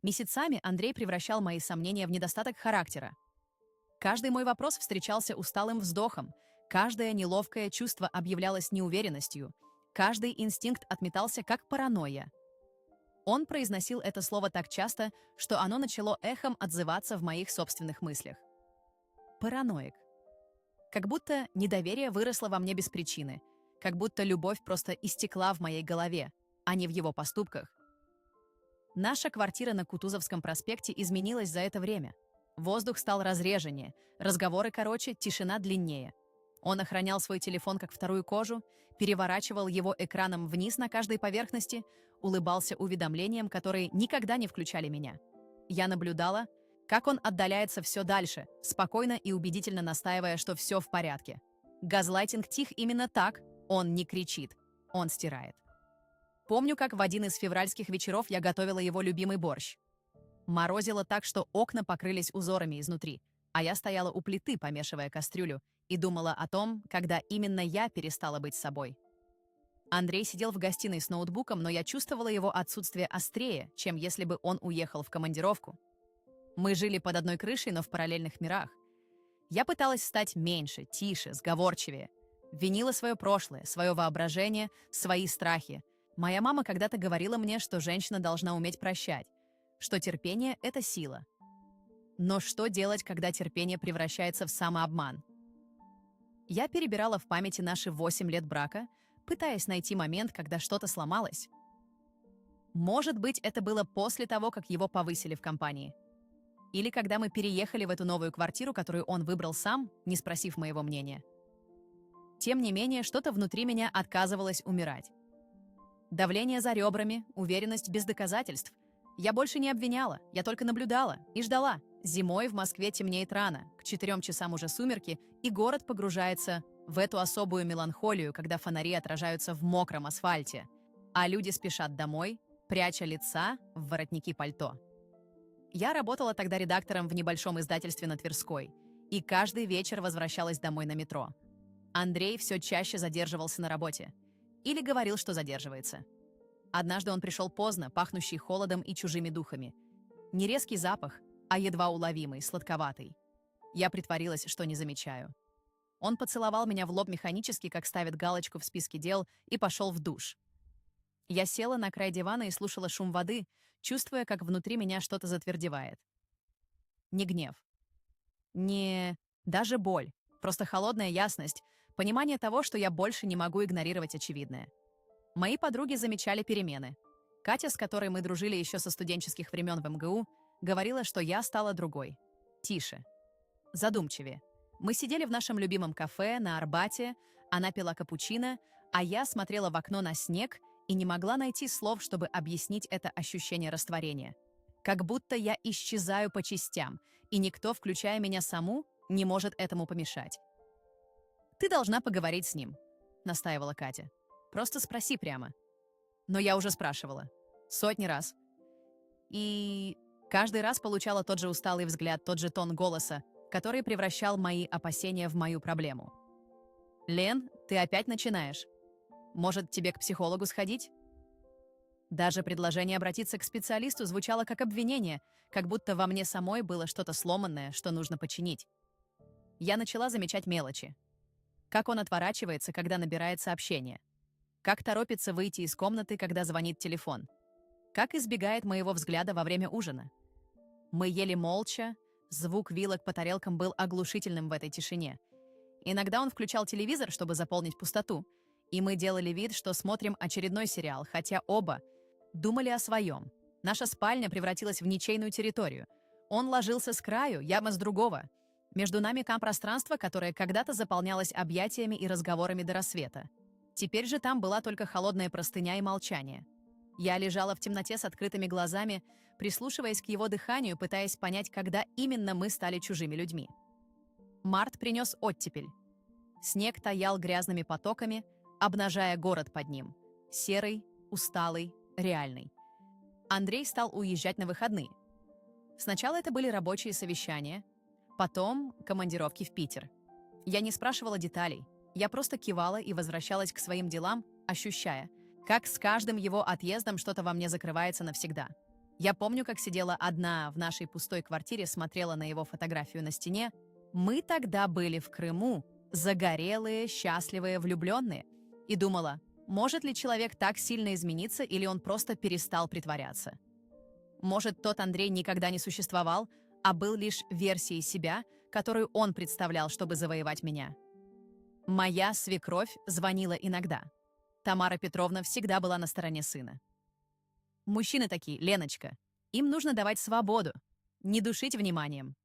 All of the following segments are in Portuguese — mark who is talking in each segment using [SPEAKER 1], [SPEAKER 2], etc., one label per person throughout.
[SPEAKER 1] Месяцами Андрей превращал мои сомнения в недостаток характера. Каждый мой вопрос встречался усталым вздохом, каждое неловкое чувство объявлялось неуверенностью, каждый инстинкт отметался как паранойя. Он произносил это слово так часто, что оно начало эхом отзываться в моих собственных мыслях. Параноик. Как будто недоверие выросло во мне без причины, как будто любовь просто истекла в моей голове, а не в его поступках. Наша квартира на Кутузовском проспекте изменилась за это время. Воздух стал разреженнее, разговоры короче, тишина длиннее. Он охранял свой телефон как вторую кожу, переворачивал его экраном вниз на каждой поверхности, улыбался уведомлениям, которые никогда не включали меня. Я наблюдала, как он отдаляется все дальше, спокойно и убедительно настаивая, что все в порядке. Газлайтинг тих именно так, он не кричит, он стирает. Помню, как в один из февральских вечеров я готовила его любимый борщ. Морозило так, что окна покрылись узорами изнутри, а я стояла у плиты, помешивая кастрюлю, и думала о том, когда именно я перестала быть собой. Андрей сидел в гостиной с ноутбуком, но я чувствовала его отсутствие острее, чем если бы он уехал в командировку. Мы жили под одной крышей, но в параллельных мирах. Я пыталась стать меньше, тише, сговорчивее. Винила свое прошлое, свое воображение, свои страхи. Моя мама когда-то говорила мне, что женщина должна уметь прощать, что терпение — это сила. Но что делать, когда терпение превращается в самообман? Я перебирала в памяти наши 8 лет брака, пытаясь найти момент, когда что-то сломалось. Может быть, это было после того, как его повысили в компании. Или когда мы переехали в эту новую квартиру, которую он выбрал сам, не спросив моего мнения. Тем не менее, что-то внутри меня отказывалось умирать. Давление за ребрами, уверенность без доказательств. Я больше не обвиняла, я только наблюдала и ждала. Зимой в Москве темнеет рано, к 4 часам уже сумерки, и город погружается в эту особую меланхолию, когда фонари отражаются в мокром асфальте, а люди спешат домой, пряча лица в воротники пальто. Я работала тогда редактором в небольшом издательстве на Тверской, и каждый вечер возвращалась домой на метро. Андрей все чаще задерживался на работе. Или говорил, что задерживается. Однажды он пришел поздно, пахнущий холодом и чужими духами. Не резкий запах, а едва уловимый, сладковатый. Я притворилась, что не замечаю. Он поцеловал меня в лоб механически, как ставит галочку в списке дел, и пошел в душ. Я села на край дивана и слушала шум воды, чувствуя, как внутри меня что-то затвердевает. Не гнев. Не даже боль. Просто холодная ясность, понимание того, что я больше не могу игнорировать очевидное. Мои подруги замечали перемены. Катя, с которой мы дружили еще со студенческих времен в МГУ, говорила, что я стала другой. Тише. Задумчивее. Мы сидели в нашем любимом кафе на Арбате, она пила капучино, а я смотрела в окно на снег и не могла найти слов, чтобы объяснить это ощущение растворения. Как будто я исчезаю по частям, и никто, включая меня саму, не может этому помешать. «Ты должна поговорить с ним», — настаивала Катя. «Просто спроси прямо». Но я уже спрашивала. Сотни раз. И каждый раз получала тот же усталый взгляд, тот же тон голоса, который превращал мои опасения в мою проблему. «Лен, ты опять начинаешь. Может, тебе к психологу сходить?» Даже предложение обратиться к специалисту звучало как обвинение, как будто во мне самой было что-то сломанное, что нужно починить. Я начала замечать мелочи. Как он отворачивается, когда набирает сообщение. Как торопится выйти из комнаты, когда звонит телефон. Как избегает моего взгляда во время ужина. Мы ели молча, звук вилок по тарелкам был оглушительным в этой тишине. Иногда он включал телевизор, чтобы заполнить пустоту, и мы делали вид, что смотрим очередной сериал, хотя оба думали о своем. Наша спальня превратилась в ничейную территорию. Он ложился с краю, я с другого. Между нами пространство, которое когда-то заполнялось объятиями и разговорами до рассвета. Теперь же там была только холодная простыня и молчание. Я лежала в темноте с открытыми глазами, прислушиваясь к его дыханию, пытаясь понять, когда именно мы стали чужими людьми. Март принес оттепель. Снег таял грязными потоками, обнажая город под ним. Серый, усталый, реальный. Андрей стал уезжать на выходные. Сначала это были рабочие совещания, потом командировки в Питер. Я не спрашивала деталей, я просто кивала и возвращалась к своим делам, ощущая, как с каждым его отъездом что-то во мне закрывается навсегда. Я помню, как сидела одна в нашей пустой квартире, смотрела на его фотографию на стене. Мы тогда были в Крыму, загорелые, счастливые, влюбленные. И думала, может ли человек так сильно измениться, или он просто перестал притворяться? Может, тот Андрей никогда не существовал, а был лишь версией себя, которую он представлял, чтобы завоевать меня? Моя свекровь звонила иногда. Тамара Петровна всегда была на стороне сына. Мужчины такие, Леночка, им нужно давать свободу, не душить вниманием.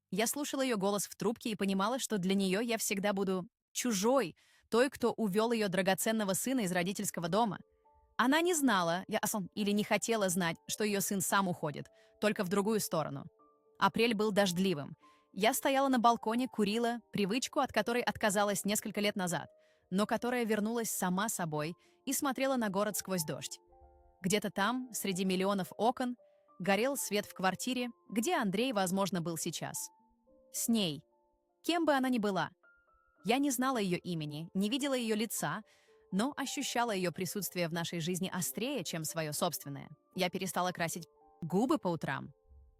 [SPEAKER 1] Я слушала ее голос в трубке и понимала, что для нее я всегда буду чужой, той, кто увел ее драгоценного сына из родительского дома. Она не знала, или не хотела знать, что ее сын сам уходит, только в другую сторону. Апрель был дождливым. Я стояла на балконе, курила, привычку, от которой отказалась несколько лет назад, но которая вернулась сама собой, и смотрела на город сквозь дождь. Где-то там, среди миллионов окон, горел свет в квартире, где Андрей, возможно, был сейчас. С ней. Кем бы она ни была. Я не знала ее имени, не видела ее лица, но ощущала ее присутствие в нашей жизни острее, чем свое собственное. Я перестала красить губы по утрам,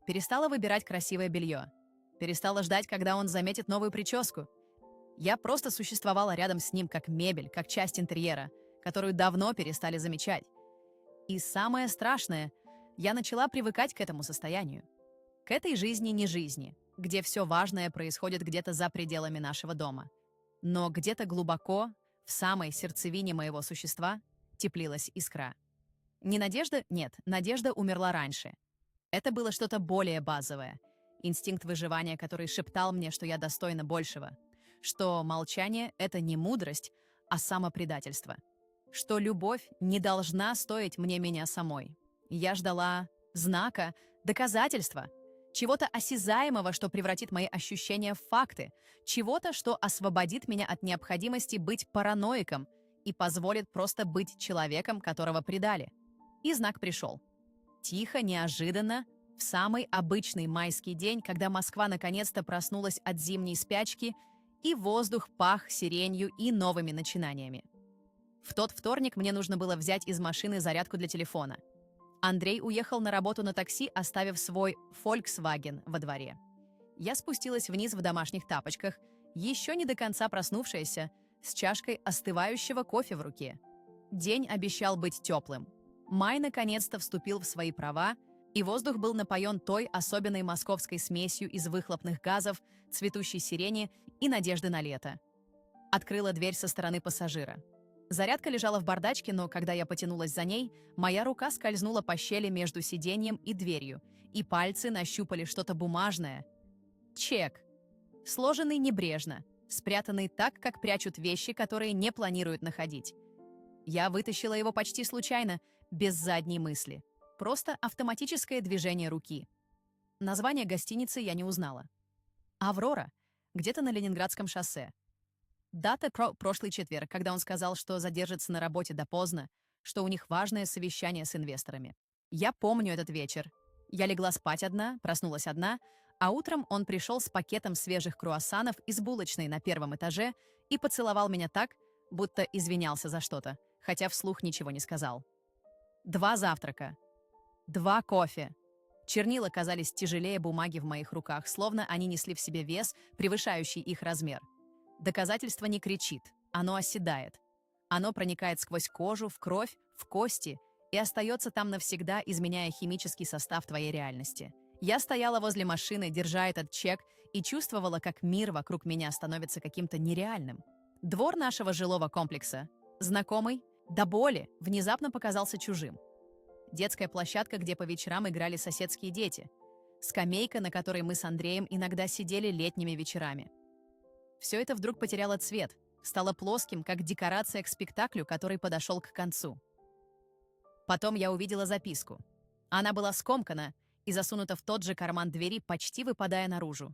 [SPEAKER 1] перестала выбирать красивое белье, перестала ждать, когда он заметит новую прическу. Я просто существовала рядом с ним как мебель, как часть интерьера, которую давно перестали замечать. И самое страшное, я начала привыкать к этому состоянию. К этой жизни не жизни, где все важное происходит где-то за пределами нашего дома. Но где-то глубоко, в самой сердцевине моего существа, теплилась искра. Не надежда? Нет, надежда умерла раньше. Это было что-то более базовое. Инстинкт выживания, который шептал мне, что я достойна большего. Что молчание — это не мудрость, а самопредательство. Что любовь не должна стоить мне меня самой. Я ждала знака, доказательства, чего-то осязаемого, что превратит мои ощущения в факты, чего-то, что освободит меня от необходимости быть параноиком и позволит просто быть человеком, которого предали. И знак пришел. Тихо, неожиданно, в самый обычный майский день, когда Москва наконец-то проснулась от зимней спячки, и воздух пах сиренью и новыми начинаниями. В тот вторник мне нужно было взять из машины зарядку для телефона. Андрей уехал на работу на такси, оставив свой Volkswagen во дворе. Я спустилась вниз в домашних тапочках, еще не до конца проснувшаяся, с чашкой остывающего кофе в руке. День обещал быть теплым. Май наконец-то вступил в свои права, и воздух был напоен той особенной московской смесью из выхлопных газов, цветущей сирени и надежды на лето. Открыла дверь со стороны пассажира. Зарядка лежала в бардачке, но когда я потянулась за ней, моя рука скользнула по щели между сиденьем и дверью, и пальцы нащупали что-то бумажное. Чек. Сложенный небрежно, спрятанный так, как прячут вещи, которые не планируют находить. Я вытащила его почти случайно, без задней мысли. Просто автоматическое движение руки. Название гостиницы я не узнала. «Аврора», где-то на Ленинградском шоссе. Дата прошлый четверг, когда он сказал, что задержится на работе допоздна, что у них важное совещание с инвесторами. Я помню этот вечер. Я легла спать одна, проснулась одна, а утром он пришел с пакетом свежих круассанов из булочной на первом этаже и поцеловал меня так, будто извинялся за что-то, хотя вслух ничего не сказал. 2 завтрака. 2 кофе. Чернила казались тяжелее бумаги в моих руках, словно они несли в себе вес, превышающий их размер. Доказательство не кричит, оно оседает. Оно проникает сквозь кожу, в кровь, в кости и остается там навсегда, изменяя химический состав твоей реальности. Я стояла возле машины, держа этот чек, и чувствовала, как мир вокруг меня становится каким-то нереальным. Двор нашего жилого комплекса, знакомый, до боли, внезапно показался чужим. Детская площадка, где по вечерам играли соседские дети. Скамейка, на которой мы с Андреем иногда сидели летними вечерами. Все это вдруг потеряло цвет, стало плоским, как декорация к спектаклю, который подошел к концу. Потом я увидела записку. Она была скомкана и засунута в тот же карман двери, почти выпадая наружу.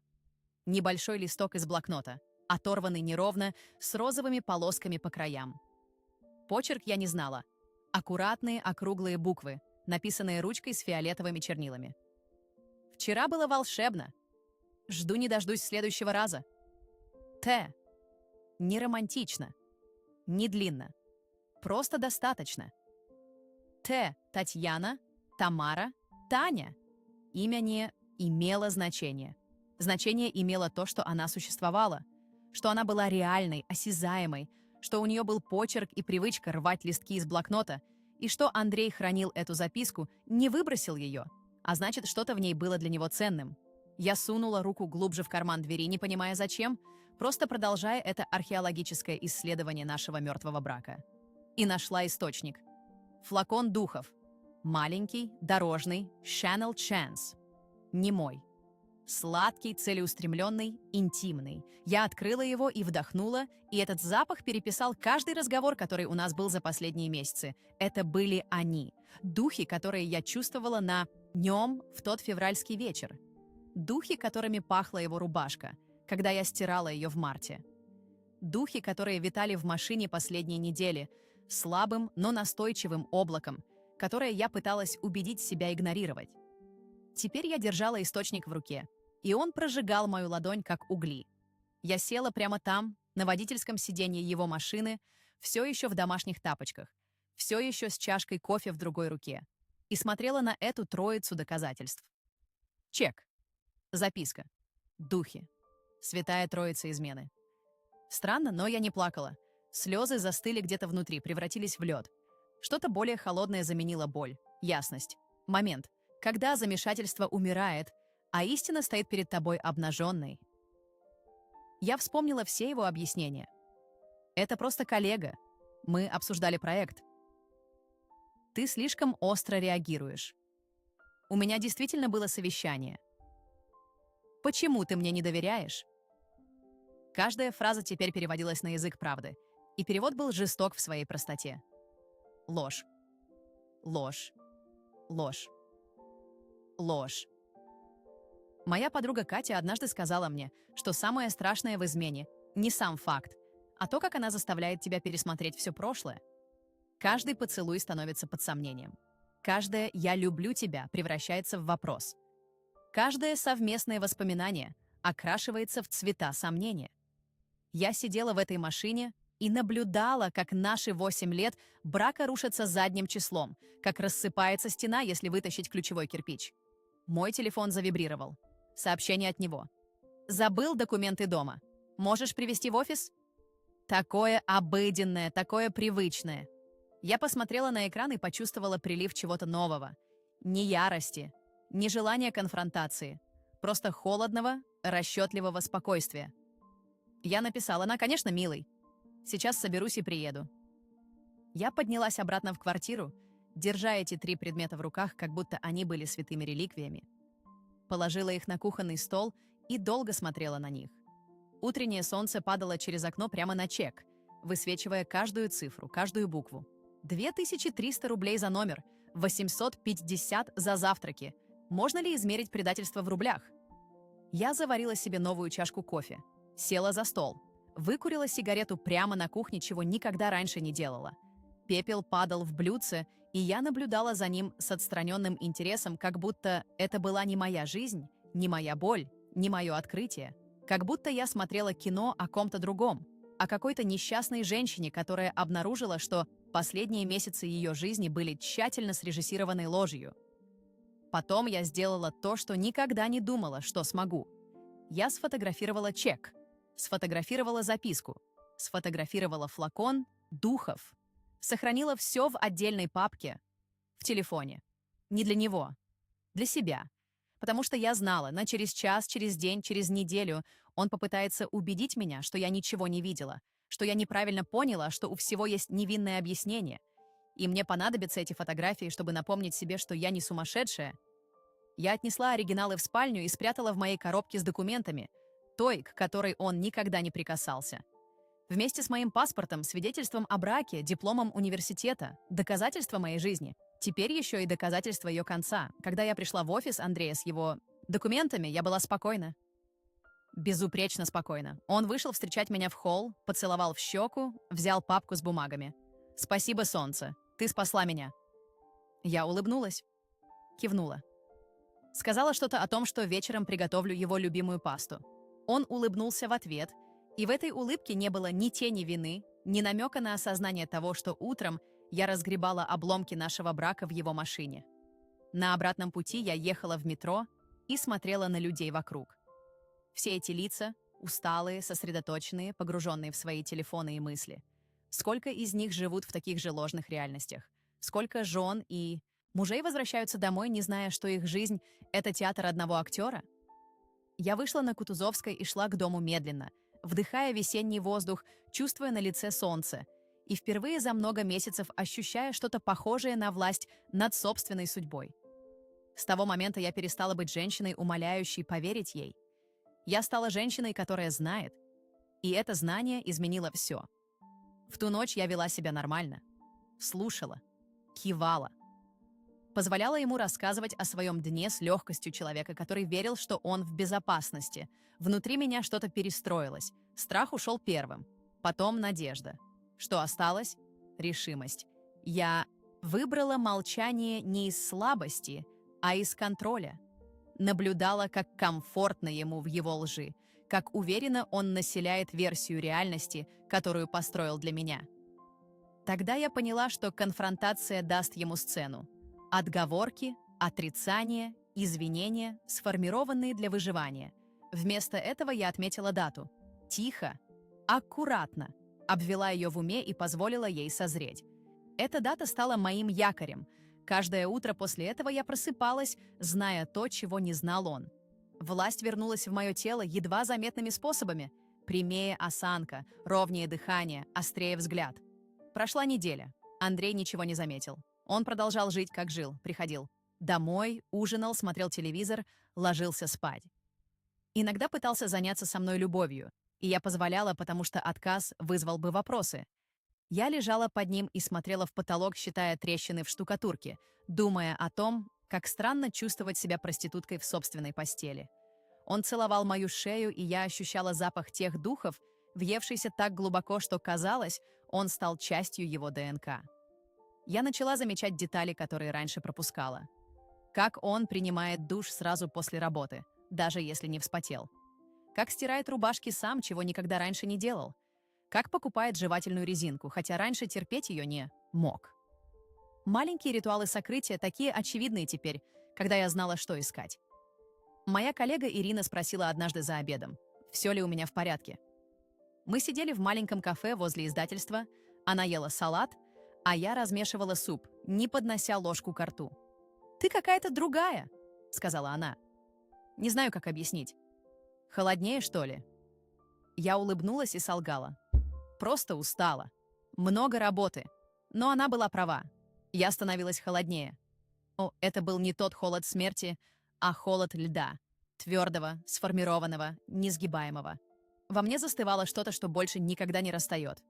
[SPEAKER 1] Небольшой листок из блокнота, оторванный неровно, с розовыми полосками по краям. Почерк я не знала. Аккуратные округлые буквы, написанные ручкой с фиолетовыми чернилами. Вчера было волшебно. Жду не дождусь следующего раза. Т. Не романтично. Не длинно. Просто достаточно. Т. Татьяна, Тамара, Таня. Имя не имело значения. Значение имело то, что она существовала, что она была реальной, осязаемой, что у нее был почерк и привычка рвать листки из блокнота, и что Андрей хранил эту записку, не выбросил ее, а значит, что-то в ней было для него ценным. Я сунула руку глубже в карман двери, не понимая зачем, просто продолжая это археологическое исследование нашего мертвого брака. И нашла источник. Флакон духов. Маленький, дорожный, Channel Chance. Не мой. Сладкий, целеустремленный, интимный. Я открыла его и вдохнула, и этот запах переписал каждый разговор, который у нас был за последние месяцы. Это были они. Духи, которые я чувствовала на нем в тот февральский вечер. Духи, которыми пахла его рубашка, когда я стирала ее в марте. Духи, которые витали в машине последние недели, слабым, но настойчивым облаком, которое я пыталась убедить себя игнорировать. Теперь я держала источник в руке, и он прожигал мою ладонь, как угли. Я села прямо там, на водительском сиденье его машины, все еще в домашних тапочках, все еще с чашкой кофе в другой руке, и смотрела на эту троицу доказательств. Чек. Записка. Духи. Святая троица измены. Странно, но я не плакала. Слезы застыли где-то внутри, превратились в лед. Что-то более холодное заменило боль, ясность. Момент, когда замешательство умирает, а истина стоит перед тобой обнаженной. Я вспомнила все его объяснения. Это просто коллега. Мы обсуждали проект. Ты слишком остро реагируешь. У меня действительно было совещание. Почему ты мне не доверяешь? Каждая фраза теперь переводилась на язык правды, и перевод был жесток в своей простоте. Ложь. Ложь. Ложь. Ложь. Моя подруга Катя однажды сказала мне, что самое страшное в измене не сам факт, а то, как она заставляет тебя пересмотреть все прошлое. Каждый поцелуй становится под сомнением. Каждое «я люблю тебя» превращается в вопрос. Каждое совместное воспоминание окрашивается в цвета сомнения. Я сидела в этой машине и наблюдала, как наши 8 лет брака рушатся задним числом, как рассыпается стена, если вытащить ключевой кирпич. Мой телефон завибрировал. Сообщение от него. «Забыл документы дома. Можешь привезти в офис?» Такое обыденное, такое привычное. Я посмотрела на экран и почувствовала прилив чего-то нового. Не ярости, не желания конфронтации. Просто холодного, расчетливого спокойствия. Я написала: конечно, милый. Сейчас соберусь и приеду». Я поднялась обратно в квартиру, держа эти 3 предмета в руках, как будто они были святыми реликвиями. Положила их на кухонный стол и долго смотрела на них. Утреннее солнце падало через окно прямо на чек, высвечивая каждую цифру, каждую букву. 2300 рублей за номер, 850 за завтраки. Можно ли измерить предательство в рублях? Я заварила себе новую чашку кофе, села за стол, выкурила сигарету прямо на кухне, чего никогда раньше не делала. Пепел падал в блюдце, и я наблюдала за ним с отстраненным интересом, как будто это была не моя жизнь, не моя боль, не мое открытие. Как будто я смотрела кино о ком-то другом, о какой-то несчастной женщине, которая обнаружила, что последние месяцы ее жизни были тщательно срежиссированной ложью. Потом я сделала то, что никогда не думала, что смогу. Я сфотографировала чек, сфотографировала записку, сфотографировала флакон духов, сохранила все в отдельной папке в телефоне. Не для него, для себя. Потому что я знала, через час, через день, через неделю он попытается убедить меня, что я ничего не видела, что я неправильно поняла, что у всего есть невинное объяснение. И мне понадобятся эти фотографии, чтобы напомнить себе, что я не сумасшедшая. Я отнесла оригиналы в спальню и спрятала в моей коробке с документами, той, к которой он никогда не прикасался. Вместе с моим паспортом, свидетельством о браке, дипломом университета, доказательство моей жизни. Теперь еще и доказательство ее конца. Когда я пришла в офис Андрея с его документами, я была спокойна. Безупречно спокойна. Он вышел встречать меня в холл, поцеловал в щеку, взял папку с бумагами. «Спасибо, солнце. Ты спасла меня». Я улыбнулась. Кивнула. Сказала что-то о том, что вечером приготовлю его любимую пасту. Он улыбнулся в ответ, и в этой улыбке не было ни тени вины, ни намека на осознание того, что утром я разгребала обломки нашего брака в его машине. На обратном пути я ехала в метро и смотрела на людей вокруг. Все эти лица, усталые, сосредоточенные, погруженные в свои телефоны и мысли. Сколько из них живут в таких же ложных реальностях? Сколько жен и мужей возвращаются домой, не зная, что их жизнь — это театр одного актера? Я вышла на Кутузовской и шла к дому медленно, вдыхая весенний воздух, чувствуя на лице солнце, и впервые за много месяцев ощущая что-то похожее на власть над собственной судьбой. С того момента я перестала быть женщиной, умоляющей поверить ей. Я стала женщиной, которая знает, и это знание изменило все. В ту ночь я вела себя нормально, слушала, кивала, позволяла ему рассказывать о своем дне с легкостью человека, который верил, что он в безопасности. Внутри меня что-то перестроилось. Страх ушел первым, потом надежда. Что осталось? Решимость. Я выбрала молчание не из слабости, а из контроля. Наблюдала, как комфортно ему в его лжи, как уверенно он населяет версию реальности, которую построил для меня. Тогда я поняла, что конфронтация даст ему сцену. Отговорки, отрицания, извинения, сформированные для выживания. Вместо этого я отметила дату. Тихо, аккуратно, обвела ее в уме и позволила ей созреть. Эта дата стала моим якорем. Каждое утро после этого я просыпалась, зная то, чего не знал он. Власть вернулась в мое тело едва заметными способами. Прямее осанка, ровнее дыхание, острее взгляд. Прошла неделя. Андрей ничего не заметил. Он продолжал жить, как жил, приходил домой, ужинал, смотрел телевизор, ложился спать. Иногда пытался заняться со мной любовью, и я позволяла, потому что отказ вызвал бы вопросы. Я лежала под ним и смотрела в потолок, считая трещины в штукатурке, думая о том, как странно чувствовать себя проституткой в собственной постели. Он целовал мою шею, и я ощущала запах тех духов, въевшийся так глубоко, что казалось, он стал частью его ДНК. Я начала замечать детали, которые раньше пропускала. Как он принимает душ сразу после работы, даже если не вспотел. Как стирает рубашки сам, чего никогда раньше не делал. Как покупает жевательную резинку, хотя раньше терпеть ее не мог. Маленькие ритуалы сокрытия такие очевидные теперь, когда я знала, что искать. Моя коллега Ирина спросила однажды за обедом, все ли у меня в порядке. Мы сидели в маленьком кафе возле издательства, она ела салат, а я размешивала суп, не поднося ложку ко рту. «Ты какая-то другая», — сказала она. Не знаю, как объяснить. Холоднее, что ли? Я улыбнулась и солгала. Просто устала. Много работы. Но она была права. Я становилась холоднее. О, это был не тот холод смерти, а холод льда. Твердого, сформированного, несгибаемого. Во мне застывало что-то, что больше никогда не растает.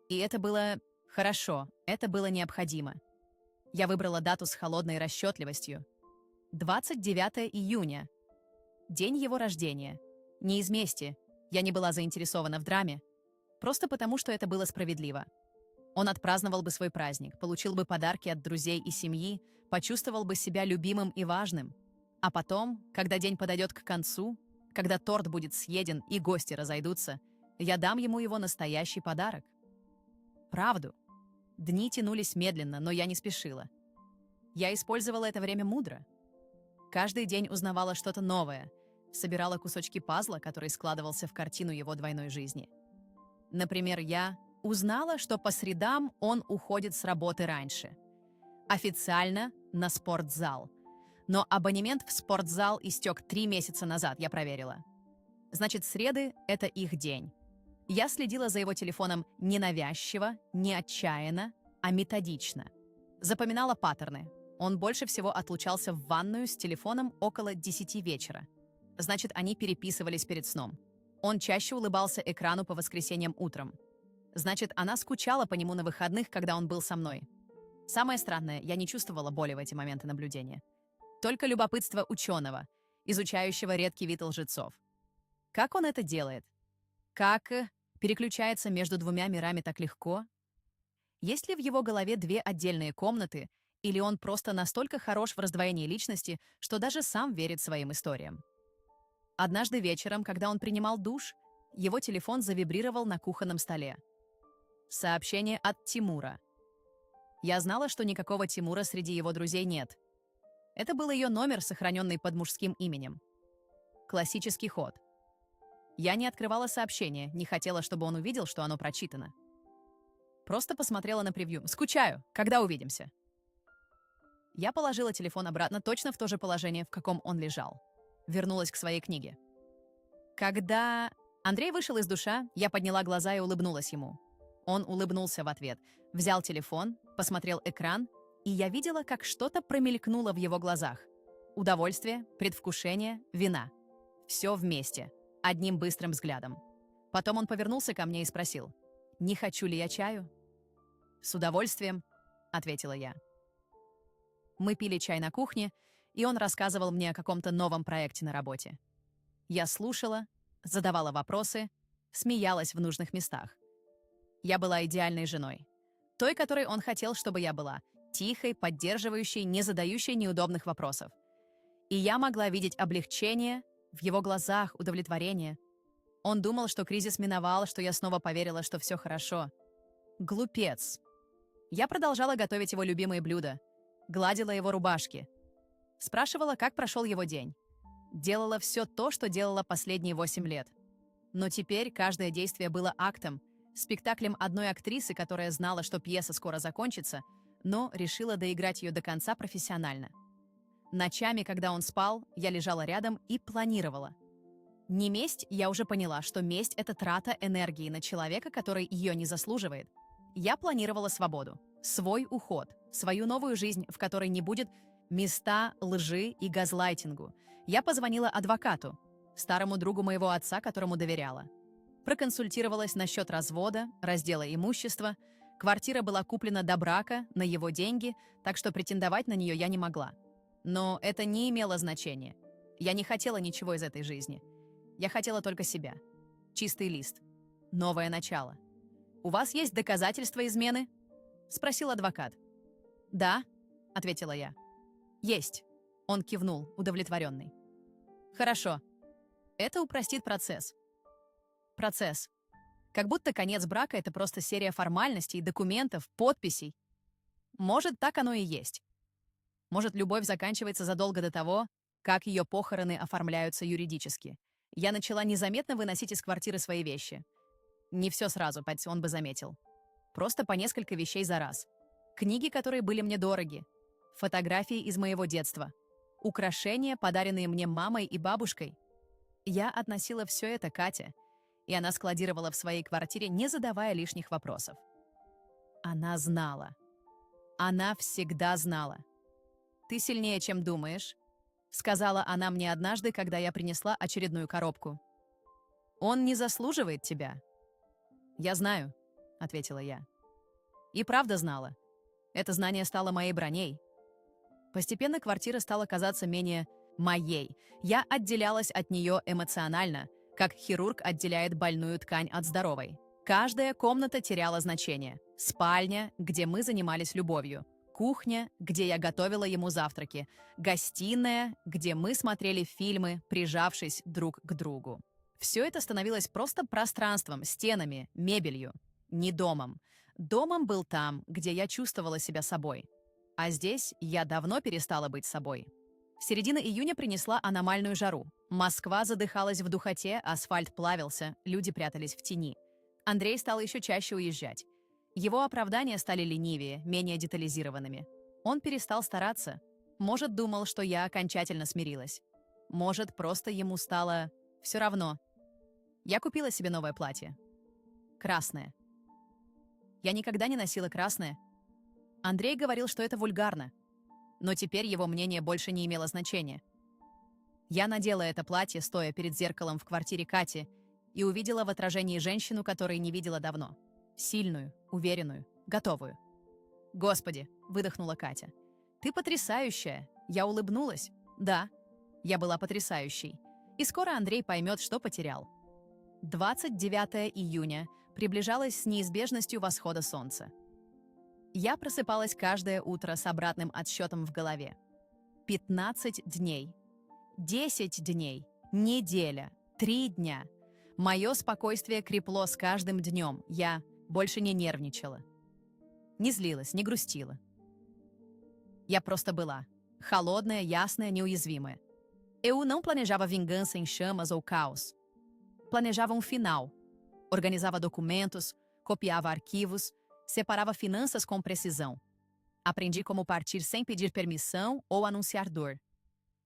[SPEAKER 1] И это было хорошо, это было необходимо. Я выбрала дату с холодной расчетливостью. 29 июня. День его рождения. Не из мести. Я не была заинтересована в драме. Просто потому, что это было справедливо. Он отпраздновал бы свой праздник, получил бы подарки от друзей и семьи, почувствовал бы себя любимым и важным. А потом, когда день подойдет к концу, когда торт будет съеден и гости разойдутся, я дам ему его настоящий подарок. Правду. Дни тянулись медленно, но я не спешила. Я использовала это время мудро. Каждый день узнавала что-то новое, собирала кусочки пазла, который складывался в картину его двойной жизни. Например, я узнала, что по средам он уходит с работы раньше. Официально на спортзал. Но абонемент в спортзал истек 3 месяца назад, я проверила. Значит, среды — это их день. Я следила за его телефоном не навязчиво, не отчаянно, а методично. Запоминала паттерны. Он больше всего отлучался в ванную с телефоном около 10 вечера. Значит, они переписывались перед сном. Он чаще улыбался экрану по воскресеньям утром. Значит, она скучала по нему на выходных, когда он был со мной. Самое странное, я не чувствовала боли в эти моменты наблюдения. Только любопытство ученого, изучающего редкий вид лжецов. Как он это делает? Как переключается между двумя мирами так легко? Есть ли в его голове 2 отдельные комнаты, или он просто настолько хорош в раздвоении личности, что даже сам верит своим историям? Однажды вечером, когда он принимал душ, его телефон завибрировал на кухонном столе. Сообщение от Тимура. Я знала, что никакого Тимура среди его друзей нет. Это был ее номер, сохраненный под мужским именем. Классический ход. Я не открывала сообщение, не хотела, чтобы он увидел, что оно прочитано. Просто посмотрела на превью. «Скучаю. Когда увидимся?» Я положила телефон обратно точно в то же положение, в каком он лежал. Вернулась к своей книге. Когда Андрей вышел из душа, я подняла глаза и улыбнулась ему. Он улыбнулся в ответ, взял телефон, посмотрел экран, и я видела, как что-то промелькнуло в его глазах. Удовольствие, предвкушение, вина. Все вместе, одним быстрым взглядом. Потом он повернулся ко мне и спросил, «Не хочу ли я чаю?» «С удовольствием», — ответила я. Мы пили чай на кухне, и он рассказывал мне о каком-то новом проекте на работе. Я слушала, задавала вопросы, смеялась в нужных местах. Я была идеальной женой. Той, которой он хотел, чтобы я была. Тихой, поддерживающей, не задающей неудобных вопросов. И я могла видеть облегчение в его глазах, удовлетворение. Он думал, что кризис миновал, что я снова поверила, что все хорошо. Глупец. Я продолжала готовить его любимые блюда. Гладила его рубашки. Спрашивала, как прошел его день. Делала все то, что делала последние 8 лет. Но теперь каждое действие было актом, спектаклем одной актрисы, которая знала, что пьеса скоро закончится, но решила доиграть ее до конца профессионально. Ночами, когда он спал, я лежала рядом и планировала. Не месть, я уже поняла, что месть — это трата энергии на человека, который ее не заслуживает. Я планировала свободу, свой уход, свою новую жизнь, в которой не будет места лжи и газлайтингу. Я позвонила адвокату, старому другу моего отца, которому доверяла. Проконсультировалась насчет развода, раздела имущества. Квартира была куплена до брака, на его деньги, так что претендовать на нее я не могла. Но это не имело значения. Я не хотела ничего из этой жизни. Я хотела только себя. Чистый лист. Новое начало. «У вас есть доказательства измены?» — спросил адвокат. «Да», — ответила я. «Есть». Он кивнул, удовлетворенный. «Хорошо. Это упростит процесс». Процесс. Как будто конец брака — это просто серия формальностей, документов, подписей. Может, так оно и есть. Может, любовь заканчивается задолго до того, как ее похороны оформляются юридически. Я начала незаметно выносить из квартиры свои вещи. Не все сразу, он бы заметил. Просто по несколько вещей за раз. Книги, которые были мне дороги. Фотографии из моего детства. Украшения, подаренные мне мамой и бабушкой. Я относила все это Кате, и она складировала в своей квартире, не задавая лишних вопросов. Она знала. Она всегда знала. «Ты сильнее, чем думаешь», — сказала она мне однажды, когда я принесла очередную коробку. «Он не заслуживает тебя». «Я знаю», — ответила я. И правда знала. Это знание стало моей броней. Постепенно квартира стала казаться менее моей. Я отделялась от нее эмоционально, как хирург отделяет больную ткань от здоровой. Каждая комната теряла значение. Спальня, где мы занимались любовью. Кухня, где я готовила ему завтраки. Гостиная, где мы смотрели фильмы, прижавшись друг к другу. Все это становилось просто пространством, стенами, мебелью. Не домом. Домом был там, где я чувствовала себя собой. А здесь я давно перестала быть собой. Середина июня принесла аномальную жару. Москва задыхалась в духоте, асфальт плавился, люди прятались в тени. Андрей стал еще чаще уезжать. Его оправдания стали ленивее, менее детализированными. Он перестал стараться. Может, думал, что я окончательно смирилась. Может, просто ему стало все равно. Я купила себе новое платье. Красное. Я никогда не носила красное. Андрей говорил, что это вульгарно. Но теперь его мнение больше не имело значения. Я надела это платье, стоя перед зеркалом в квартире Кати, и увидела в отражении женщину, которую не видела давно. Сильную, уверенную, готовую. «Господи!» — выдохнула Катя. «Ты потрясающая!» Я улыбнулась. Да, я была потрясающей. И скоро Андрей поймет, что потерял. 29 июня приближалось с неизбежностью восхода солнца. Я просыпалась каждое утро с обратным отсчетом в голове. 15 дней. 10 дней. Неделя. 3 дня. Мое спокойствие крепло с каждым днем. Я больше не нервничала. Не злилась, не грустила. Я просто была. Холодное, ясное, неуязвимое. Eu não planejava vingança em chamas ou caos. Planejava um final. Organizava documentos, copiava arquivos, separava finanças com precisão. Aprendi como partir sem pedir permissão ou anunciar dor.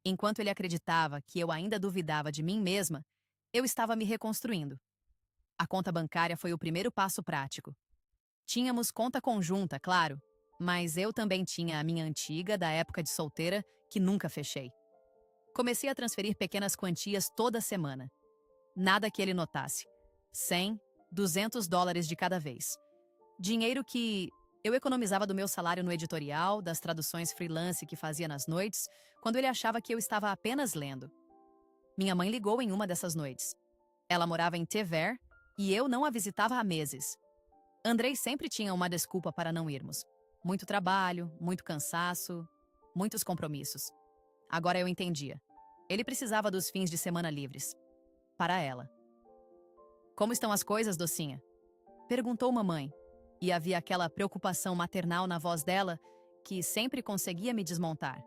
[SPEAKER 1] Enquanto ele acreditava que eu ainda duvidava de mim mesma, eu estava me reconstruindo. A conta bancária foi o primeiro passo prático. Tínhamos conta conjunta, claro, mas eu também tinha a minha antiga da época de solteira que nunca fechei. Comecei a transferir pequenas quantias toda semana. Nada que ele notasse. 100, $200 de cada vez. Dinheiro que eu economizava do meu salário no editorial, das traduções freelance que fazia nas noites, quando ele achava que eu estava apenas lendo. Minha mãe ligou em uma dessas noites. Ela morava em Tever e eu não a visitava há meses. Andrei sempre tinha uma desculpa para não irmos. Muito trabalho, muito cansaço, muitos compromissos. Agora eu entendia. Ele precisava dos fins de semana livres. Para ela. Como estão as coisas, docinha? Perguntou mamãe. E havia aquela preocupação maternal na voz dela que sempre conseguia me desmontar.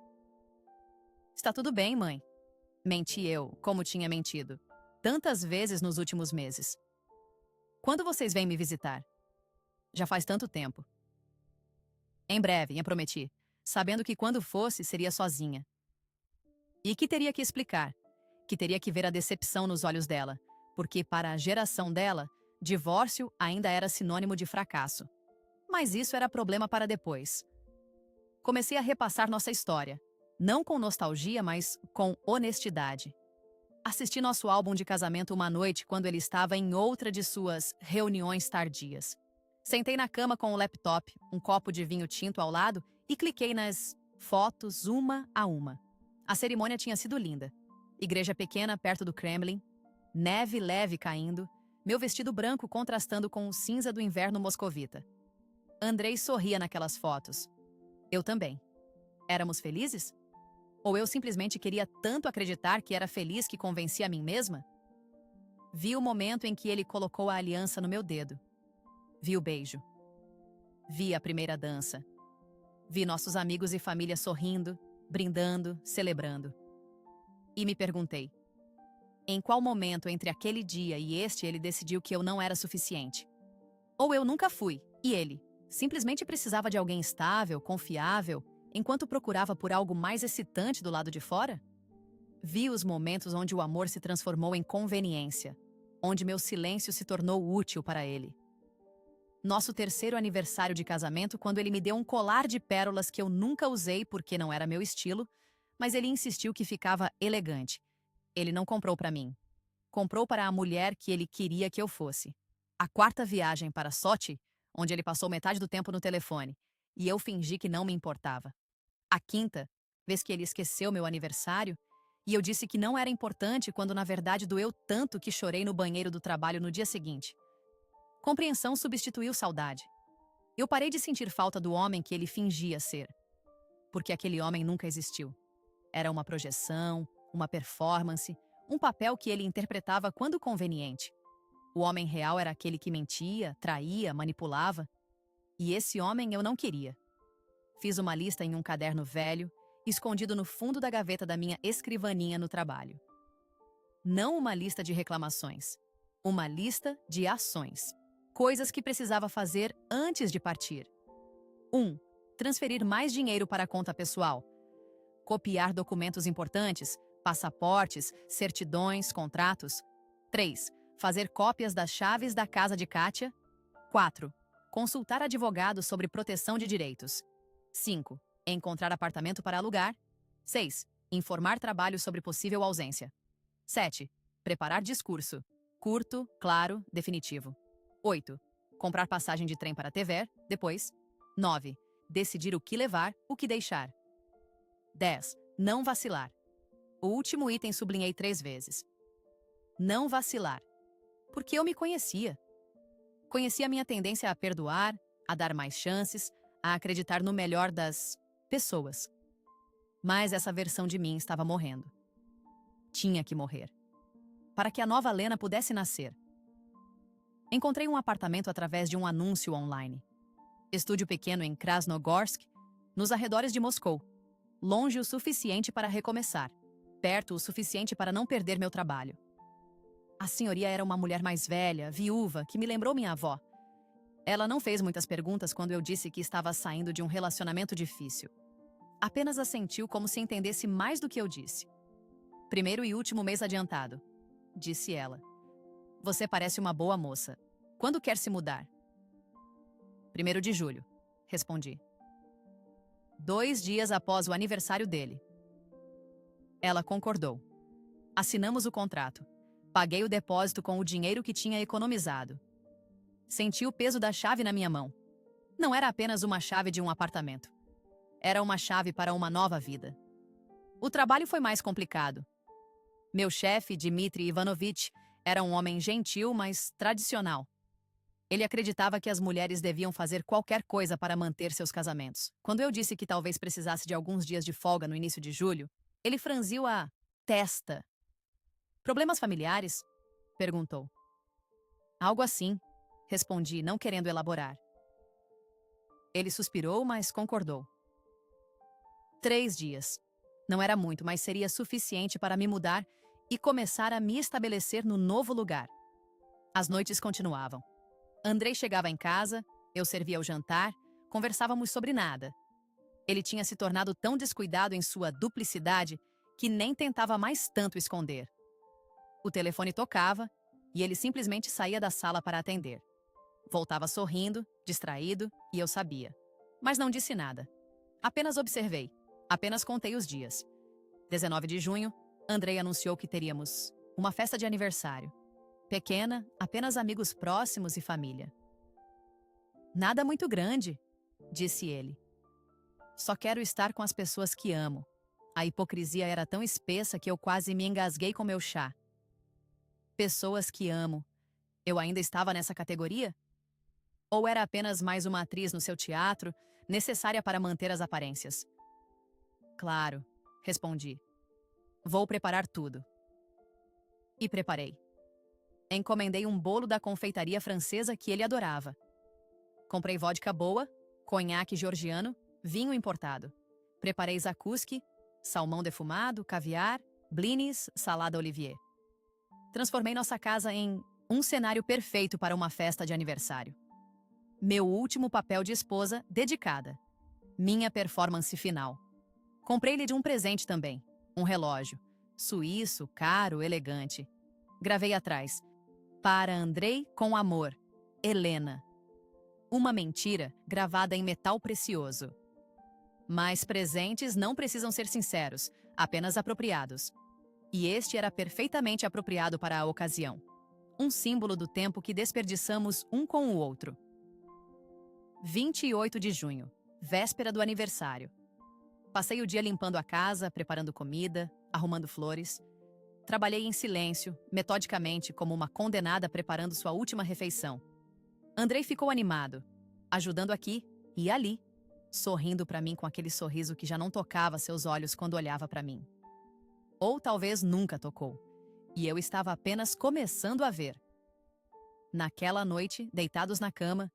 [SPEAKER 1] Está tudo bem, mãe. Menti eu, como tinha mentido. Tantas vezes nos últimos meses. Quando vocês vêm me visitar? Já faz tanto tempo. Em breve, eu prometi, sabendo que quando fosse, seria sozinha. E que teria que explicar, que teria que ver a decepção nos olhos dela, porque para a geração dela, divórcio ainda era sinônimo de fracasso. Mas isso era problema para depois. Comecei a repassar nossa história, não com nostalgia, mas com honestidade. Assisti nosso álbum de casamento uma noite quando ele estava em outra de suas reuniões tardias. Sentei na cama com o laptop, um copo de vinho tinto ao lado e cliquei nas fotos uma a uma. A cerimônia tinha sido linda. Igreja pequena perto do Kremlin, neve leve caindo, meu vestido branco contrastando com o cinza do inverno moscovita. Andrei sorria naquelas fotos. Eu também. Éramos felizes? Ou eu simplesmente queria tanto acreditar que era feliz que convenci a mim mesma? Vi o momento em que ele colocou a aliança no meu dedo. Vi o beijo. Vi a primeira dança. Vi nossos amigos e família sorrindo, brindando, celebrando. E me perguntei, em qual momento entre aquele dia e este ele decidiu que eu não era suficiente? Ou eu nunca fui, e ele simplesmente precisava de alguém estável, confiável, enquanto procurava por algo mais excitante do lado de fora? Vi os momentos onde o amor se transformou em conveniência, onde meu silêncio se tornou útil para ele. Nosso terceiro aniversário de casamento, quando ele me deu um colar de pérolas que eu nunca usei porque não era meu estilo, mas ele insistiu que ficava elegante. Ele não comprou para mim. Comprou para a mulher que ele queria que eu fosse. A quarta viagem para Sochi, onde ele passou metade do tempo no telefone, e eu fingi que não me importava. A quinta vez que ele esqueceu meu aniversário, e eu disse que não era importante quando na verdade doeu tanto que chorei no banheiro do trabalho no dia seguinte. Compreensão substituiu saudade. Eu parei de sentir falta do homem que ele fingia ser. Porque aquele homem nunca existiu. Era uma projeção, uma performance, um papel que ele interpretava quando conveniente. O homem real era aquele que mentia, traía, manipulava. E esse homem eu não queria. Fiz uma lista em um caderno velho, escondido no fundo da gaveta da minha escrivaninha no trabalho. Não uma lista de reclamações. Uma lista de ações. Coisas que precisava fazer antes de partir. 1. Transferir mais dinheiro para a conta pessoal. Copiar documentos importantes, passaportes, certidões, contratos. 3. Fazer cópias das chaves da casa de Kátia. 4. Consultar advogado sobre proteção de direitos. 5. Encontrar apartamento para alugar. 6. Informar trabalho sobre possível ausência. 7. Preparar discurso. Curto, claro, definitivo. 8. Comprar passagem de trem para Tever, depois. 9. Decidir o que levar, o que deixar. 10. Não vacilar. O último item sublinhei 3 vezes. Não vacilar. Porque eu me conhecia. Conhecia a minha tendência a perdoar, a dar mais chances, a acreditar no melhor das pessoas. Mas essa versão de mim estava morrendo. Tinha que morrer. Para que a nova Lena pudesse nascer. Encontrei um apartamento através de um anúncio online. Estúdio pequeno em Krasnogorsk, nos arredores de Moscou. longe o suficiente para recomeçar, perto o suficiente para não perder meu trabalho. A senhoria era uma mulher mais velha, viúva, que me lembrou minha avó. Ela não fez muitas perguntas quando eu disse que estava saindo de um relacionamento difícil. Apenas assentiu como se entendesse mais do que eu disse. Primeiro e último mês adiantado, disse ela. Você parece uma boa moça. Quando quer se mudar? 1º de julho, respondi. 2 dias após o aniversário dele. Ela concordou. Assinamos o contrato. Paguei o depósito com o dinheiro que tinha economizado. Senti o peso da chave na minha mão. Não era apenas uma chave de um apartamento. Era uma chave para uma nova vida. O trabalho foi mais complicado. Meu chefe, Dmitry Ivanovich, era um homem gentil, mas tradicional. Ele acreditava que as mulheres deviam fazer qualquer coisa para manter seus casamentos. Quando eu disse que talvez precisasse de alguns dias de folga no início de julho, ele franziu a testa. Problemas familiares? Perguntou. Algo assim, respondi, não querendo elaborar. Ele suspirou, mas concordou. 3 dias. Não era muito, mas seria suficiente para me mudar e começar a me estabelecer no novo lugar. As noites continuavam. Andrei chegava em casa, eu servia o jantar, conversávamos sobre nada. Ele tinha se tornado tão descuidado em sua duplicidade que nem tentava mais tanto esconder. O telefone tocava e ele simplesmente saía da sala para atender. Voltava sorrindo, distraído, e eu sabia. Mas não disse nada. Apenas observei. Apenas contei os dias. 19 de junho, Andrei anunciou que teríamos uma festa de aniversário. Pequena, apenas amigos próximos e família. Nada muito grande, disse ele. Só quero estar com as pessoas que amo. A hipocrisia era tão espessa que eu quase me engasguei com meu chá. Pessoas que amo. Eu ainda estava nessa categoria? Ou era apenas mais uma atriz no seu teatro, necessária para manter as aparências? Claro, respondi. Vou preparar tudo. E preparei. Encomendei um bolo da confeitaria francesa que ele adorava. Comprei vodka boa, conhaque georgiano, vinho importado. Preparei zakouski, salmão defumado, caviar, blinis, salada olivier. Transformei nossa casa em um cenário perfeito para uma festa de aniversário. Meu último papel de esposa dedicada. Minha performance final. Comprei-lhe de um presente também. Um relógio. Suíço, caro, elegante. Gravei atrás. Para Andrei com amor. Helena. Uma mentira gravada em metal precioso. Mas presentes não precisam ser sinceros, apenas apropriados. E este era perfeitamente apropriado para a ocasião. Um símbolo do tempo que desperdiçamos um com o outro. 28 de junho, véspera do aniversário. Passei o dia limpando a casa, preparando comida, arrumando flores. Trabalhei em silêncio, metodicamente, como uma condenada preparando sua última refeição. Andrei ficou animado, ajudando aqui e ali, sorrindo para mim com aquele sorriso que já não tocava seus olhos quando olhava para mim. Ou talvez nunca tocou, e eu estava apenas começando a ver. Naquela noite, deitados na cama,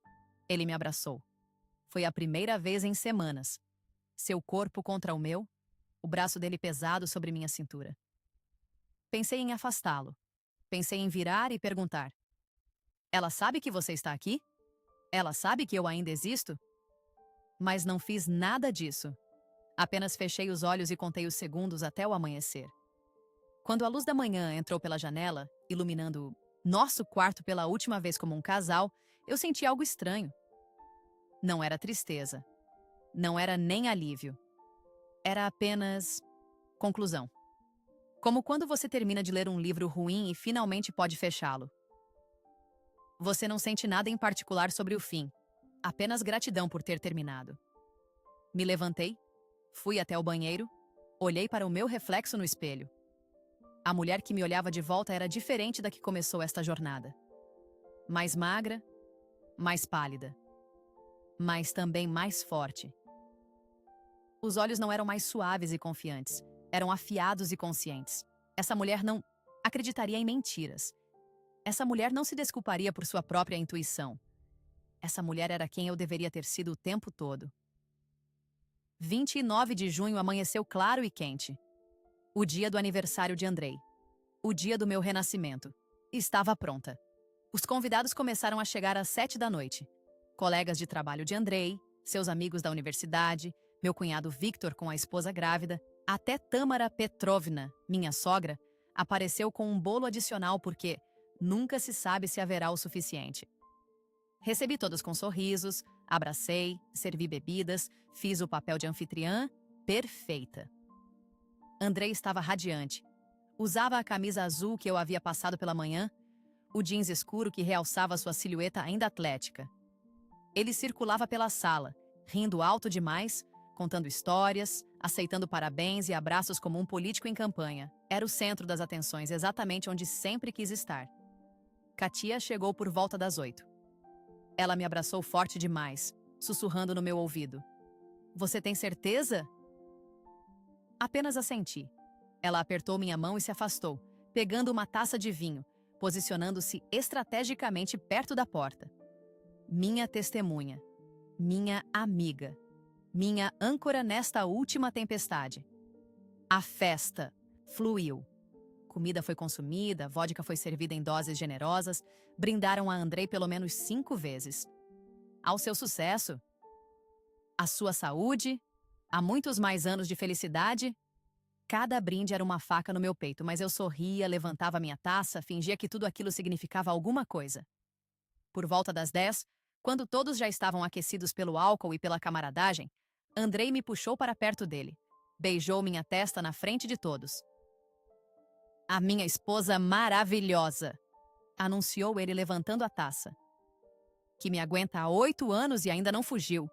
[SPEAKER 1] ele me abraçou. Foi a primeira vez em semanas. Seu corpo contra o meu, o braço dele pesado sobre minha cintura. Pensei em afastá-lo. Pensei em virar e perguntar: ela sabe que você está aqui? Ela sabe que eu ainda existo? Mas não fiz nada disso. Apenas fechei os olhos e contei os segundos até o amanhecer. Quando a luz da manhã entrou pela janela, iluminando nosso quarto pela última vez como um casal, eu senti algo estranho. Não era tristeza. Não era nem alívio. Era apenas conclusão. Como quando você termina de ler um livro ruim e finalmente pode fechá-lo. Você não sente nada em particular sobre o fim, apenas gratidão por ter terminado. Me levantei, fui até o banheiro, olhei para o meu reflexo no espelho. A mulher que me olhava de volta era diferente da que começou esta jornada. Mais magra, mais pálida, mas também mais forte. Os olhos não eram mais suaves e confiantes, eram afiados e conscientes. Essa mulher não acreditaria em mentiras. Essa mulher não se desculparia por sua própria intuição. Essa mulher era quem eu deveria ter sido o tempo todo. 29 de junho amanheceu claro e quente. O dia do aniversário de Andrei. O dia do meu renascimento. Estava pronta. Os convidados começaram a chegar às 7 da noite. Colegas de trabalho de Andrei, seus amigos da universidade, meu cunhado Victor com a esposa grávida, até Tâmara Petrovna, minha sogra, apareceu com um bolo adicional porque nunca se sabe se haverá o suficiente. Recebi todos com sorrisos, abracei, servi bebidas, fiz o papel de anfitriã perfeita. Andrei estava radiante. Usava a camisa azul que eu havia passado pela manhã, o jeans escuro que realçava sua silhueta ainda atlética. Ele circulava pela sala, rindo alto demais, contando histórias, aceitando parabéns e abraços como um político em campanha. Era o centro das atenções, exatamente onde sempre quis estar. Katia chegou por volta das 8. Ela me abraçou forte demais, sussurrando no meu ouvido. Você tem certeza? Apenas assenti. Ela apertou minha mão e se afastou, pegando uma taça de vinho, posicionando-se estrategicamente perto da porta. Minha testemunha, minha amiga, minha âncora nesta última tempestade. A festa fluiu. Comida foi consumida, vodka foi servida em doses generosas, brindaram a Andrei pelo menos 5 vezes. Ao seu sucesso, à sua saúde, a muitos mais anos de felicidade. Cada brinde era uma faca no meu peito, mas eu sorria, levantava minha taça, fingia que tudo aquilo significava alguma coisa. Por volta das 10, quando todos já estavam aquecidos pelo álcool e pela camaradagem, Andrei me puxou para perto dele. Beijou minha testa na frente de todos. A minha esposa maravilhosa, anunciou ele levantando a taça. Que me aguenta há 8 anos e ainda não fugiu.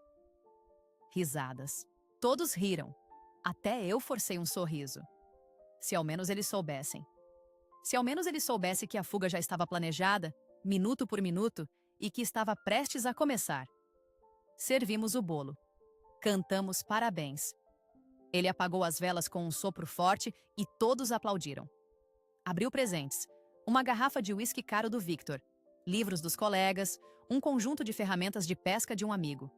[SPEAKER 1] Risadas. Todos riram. Até eu forcei um sorriso. Se ao menos eles soubessem. Se ao menos ele soubesse que a fuga já estava planejada, minuto por minuto, e que estava prestes a começar. Servimos o bolo. Cantamos parabéns. Ele apagou as velas com um sopro forte e todos aplaudiram. Abriu presentes. Uma garrafa de uísque caro do Victor, livros dos colegas, um conjunto de ferramentas de pesca de um amigo.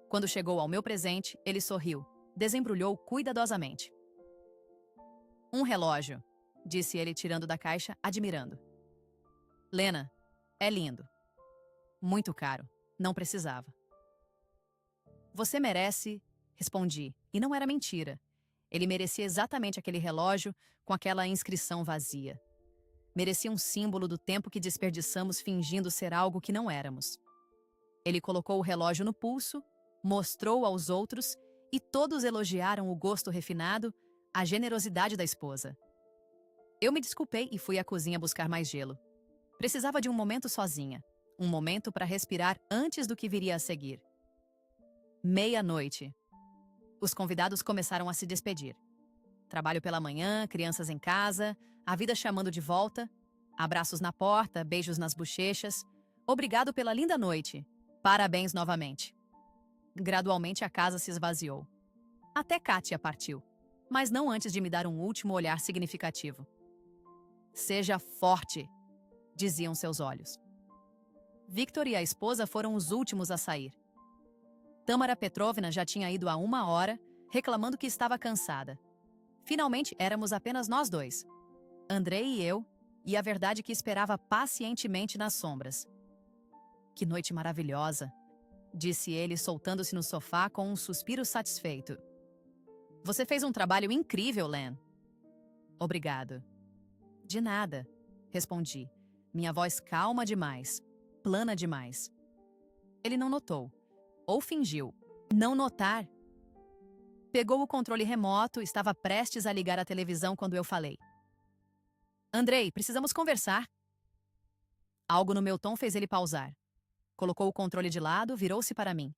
[SPEAKER 1] Quando chegou ao meu presente, ele sorriu, desembrulhou cuidadosamente. Um relógio, disse ele tirando da caixa, admirando. Lena, é lindo. Muito caro, não precisava. Você merece, respondi, e não era mentira. Ele merecia exatamente aquele relógio com aquela inscrição vazia. Merecia um símbolo do tempo que desperdiçamos fingindo ser algo que não éramos. Ele colocou o relógio no pulso, mostrou aos outros e todos elogiaram o gosto refinado, a generosidade da esposa. Eu me desculpei e fui à cozinha buscar mais gelo. Precisava de um momento sozinha, um momento para respirar antes do que viria a seguir. 00:30. Os convidados começaram a se despedir. Trabalho pela manhã, crianças em casa, a vida chamando de volta, abraços na porta, beijos nas bochechas. Obrigado pela linda noite. Parabéns novamente. Gradualmente a casa se esvaziou. Até Katia partiu, mas não antes de me dar um último olhar significativo. Seja forte, diziam seus olhos. Victor e a esposa foram os últimos a sair. Tâmara Petrovna já tinha ido há 1 hora, reclamando que estava cansada. Finalmente éramos apenas nós dois, Andrei e eu, e a verdade que esperava pacientemente nas sombras. Que noite maravilhosa, disse ele, soltando-se no sofá com um suspiro satisfeito. Você fez um trabalho incrível, Len. Obrigado. De nada, respondi, minha voz calma demais, plana demais. Ele não notou, ou fingiu não notar. Pegou o controle remoto, estava prestes a ligar a televisão quando eu falei. Andrei, precisamos conversar. Algo no meu tom fez ele pausar. Colocou o controle de lado, virou-se para mim.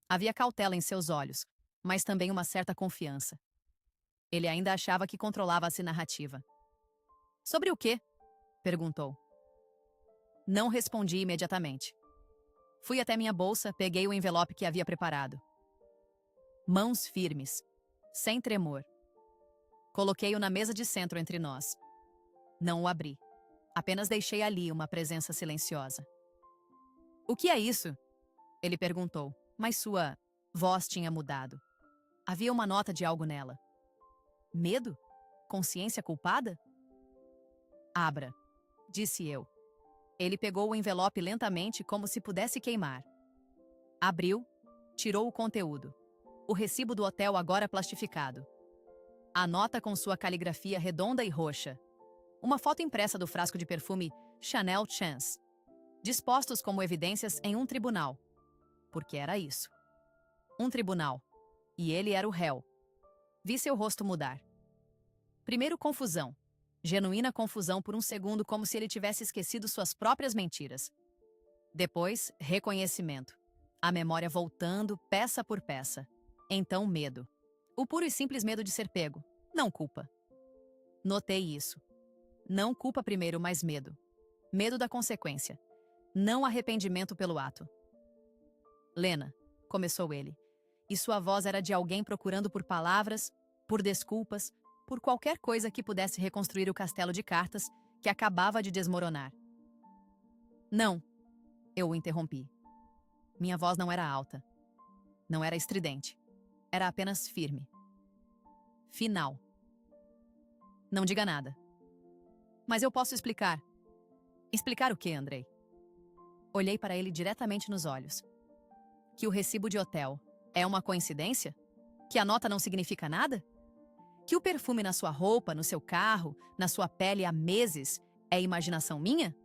[SPEAKER 1] Havia cautela em seus olhos, mas também uma certa confiança. Ele ainda achava que controlava-se narrativa. Sobre o quê? Perguntou. Não respondi imediatamente. Fui até minha bolsa, peguei o envelope que havia preparado. Mãos firmes, sem tremor. Coloquei-o na mesa de centro entre nós. Não o abri. Apenas deixei ali uma presença silenciosa. O que é isso? Ele perguntou, mas sua voz tinha mudado. Havia uma nota de algo nela. Medo? Consciência culpada? Abra, disse eu. Ele pegou o envelope lentamente como se pudesse queimar. Abriu, tirou o conteúdo. O recibo do hotel agora plastificado. A nota com sua caligrafia redonda e roxa. Uma foto impressa do frasco de perfume Chanel Chance. Dispostos como evidências em um tribunal. Porque era isso. Um tribunal. E ele era o réu. Vi seu rosto mudar. Primeiro confusão. Genuína confusão por um segundo, como se ele tivesse esquecido suas próprias mentiras. Depois, reconhecimento. A memória voltando, peça por peça. Então, medo. O puro e simples medo de ser pego. Não culpa. Notei isso. Não culpa primeiro, mas medo. Medo da consequência. Não arrependimento pelo ato. Lena, começou ele. E sua voz era de alguém procurando por palavras, por desculpas, por qualquer coisa que pudesse reconstruir o castelo de cartas que acabava de desmoronar. Não, eu o interrompi. Minha voz não era alta. Não era estridente. Era apenas firme. Final. Não diga nada. Mas eu posso explicar. Explicar o quê, Andrei? Olhei para ele diretamente nos olhos. Que o recibo de hotel é uma coincidência? Que a nota não significa nada? Que o perfume na sua roupa, no seu carro, na sua pele há meses é imaginação minha?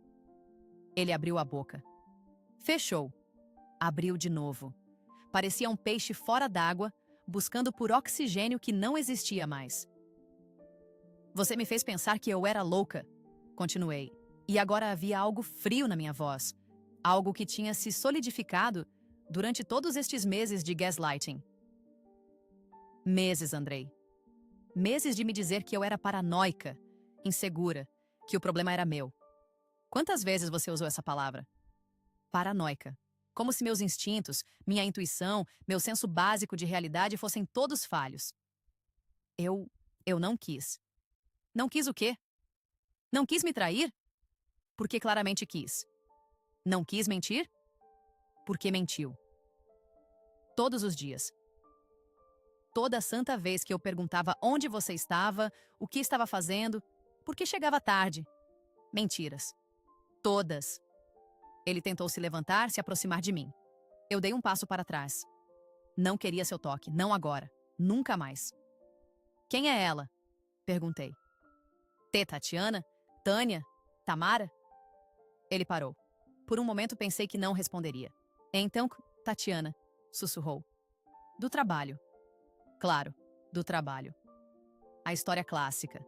[SPEAKER 1] Ele abriu a boca. Fechou. Abriu de novo. Parecia um peixe fora d'água, buscando por oxigênio que não existia mais. Você me fez pensar que eu era louca, continuei. E agora havia algo frio na minha voz. Algo que tinha se solidificado durante todos estes meses de gaslighting. Meses, Andrei. Meses de me dizer que eu era paranoica, insegura, que o problema era meu. Quantas vezes você usou essa palavra? Paranoica. Como se meus instintos, minha intuição, meu senso básico de realidade fossem todos falhos. Eu não quis. Não quis o quê? Não quis me trair? Porque claramente quis. Não quis mentir? Porque mentiu. Todos os dias. Toda santa vez que eu perguntava onde você estava, o que estava fazendo, por que chegava tarde. Mentiras. Todas. Ele tentou se levantar, se aproximar de mim. Eu dei um passo para trás. Não queria seu toque, não agora. Nunca mais. Quem é ela? Perguntei. Tatiana? Tânia? Tamara? Ele parou. Por um momento pensei que não responderia. Então, Tatiana, sussurrou. Do trabalho. Claro, do trabalho. A história clássica.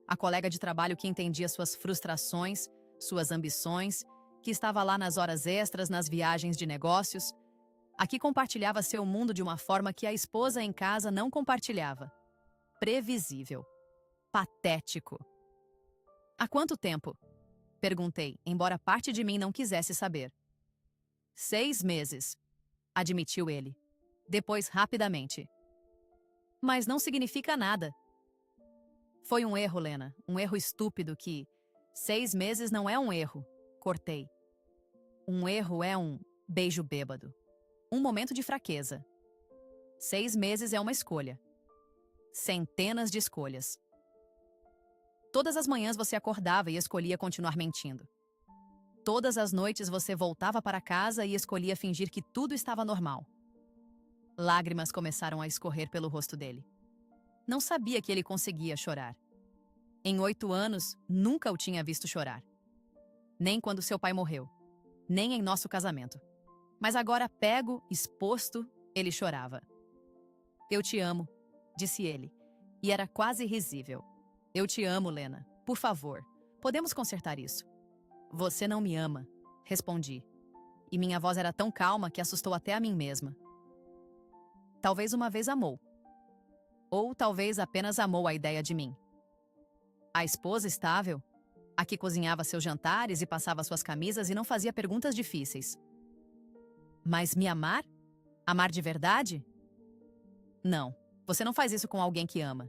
[SPEAKER 1] A colega de trabalho que entendia suas frustrações, suas ambições, que estava lá nas horas extras, nas viagens de negócios. A que compartilhava seu mundo de uma forma que a esposa em casa não compartilhava. Previsível. Patético. Há quanto tempo? Perguntei, embora parte de mim não quisesse saber. 6 meses, admitiu ele. Depois, rapidamente. Mas não significa nada. Foi um erro, Lena, um erro estúpido que... 6 meses não é um erro, cortei. Um erro é um beijo bêbado. Um momento de fraqueza. 6 meses é uma escolha. Centenas de escolhas. Todas as manhãs você acordava e escolhia continuar mentindo. Todas as noites você voltava para casa e escolhia fingir que tudo estava normal. Lágrimas começaram a escorrer pelo rosto dele. Não sabia que ele conseguia chorar. Em 8 anos, nunca o tinha visto chorar. Nem quando seu pai morreu. Nem em nosso casamento. Mas agora, pego, exposto, ele chorava. Eu te amo, disse ele. E era quase risível. Eu te amo, Lena. Por favor, podemos consertar isso. Você não me ama, respondi. E minha voz era tão calma que assustou até a mim mesma. Talvez uma vez amou. Ou talvez apenas amou a ideia de mim. A esposa estável, a que cozinhava seus jantares e passava suas camisas e não fazia perguntas difíceis. Mas me amar? Amar de verdade? Não, você não faz isso com alguém que ama.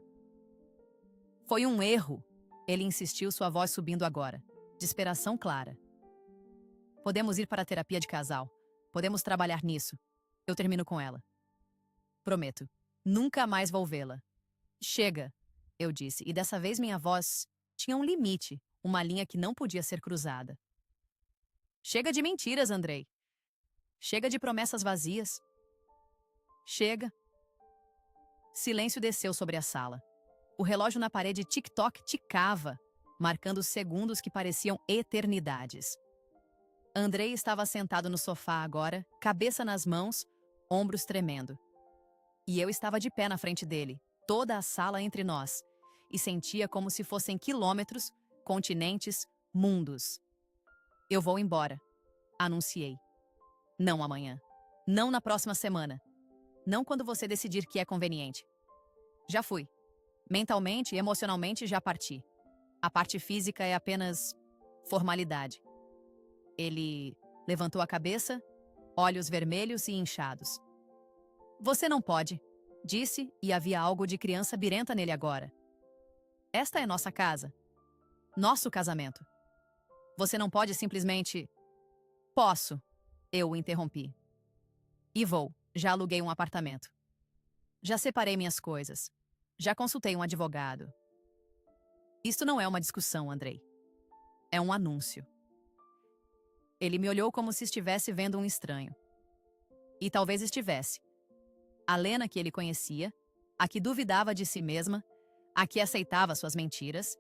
[SPEAKER 1] Foi um erro, ele insistiu, sua voz subindo agora. Desesperação clara. Podemos ir para a terapia de casal. Podemos trabalhar nisso. Eu termino com ela. Prometo. Nunca mais vou vê-la. Chega, eu disse, e dessa vez minha voz tinha um limite, uma linha que não podia ser cruzada. Chega de mentiras, Andrei. Chega de promessas vazias. Chega. Silêncio desceu sobre a sala. O relógio na parede tic-toc ticava, marcando segundos que pareciam eternidades. Andrei estava sentado no sofá agora, cabeça nas mãos, ombros tremendo. E eu estava de pé na frente dele, toda a sala entre nós, e sentia como se fossem quilômetros, continentes, mundos. Eu vou embora, anunciei. Não amanhã. Não na próxima semana. Não quando você decidir que é conveniente. Já fui. Mentalmente e emocionalmente já parti. A parte física é apenas formalidade. Ele levantou a cabeça, olhos vermelhos e inchados. Você não pode, disse, e havia algo de criança birrenta nele agora. Esta é nossa casa. Nosso casamento. Você não pode simplesmente... Posso, eu o interrompi. E vou, já aluguei um apartamento. Já separei minhas coisas. Já consultei um advogado. Isto não é uma discussão, Andrei. É um anúncio. Ele me olhou como se estivesse vendo um estranho. E talvez estivesse. A Lena que ele conhecia, a que duvidava de si mesma, a que aceitava suas mentiras,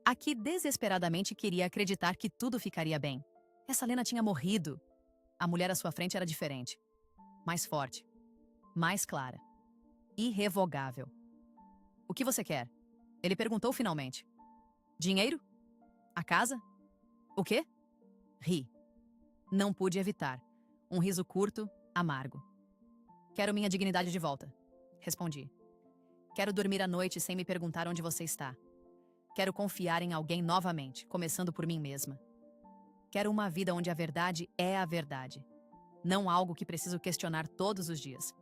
[SPEAKER 1] a que desesperadamente queria acreditar que tudo ficaria bem. Essa Lena tinha morrido. A mulher à sua frente era diferente. Mais forte. Mais clara. Irrevogável. O que você quer? Ele perguntou finalmente. Dinheiro? A casa? O quê? Ri. Não pude evitar. Um riso curto, amargo. Quero minha dignidade de volta. Respondi. Quero dormir à noite sem me perguntar onde você está. Quero confiar em alguém novamente, começando por mim mesma. Quero uma vida onde a verdade é a verdade. Não algo que preciso questionar todos os dias.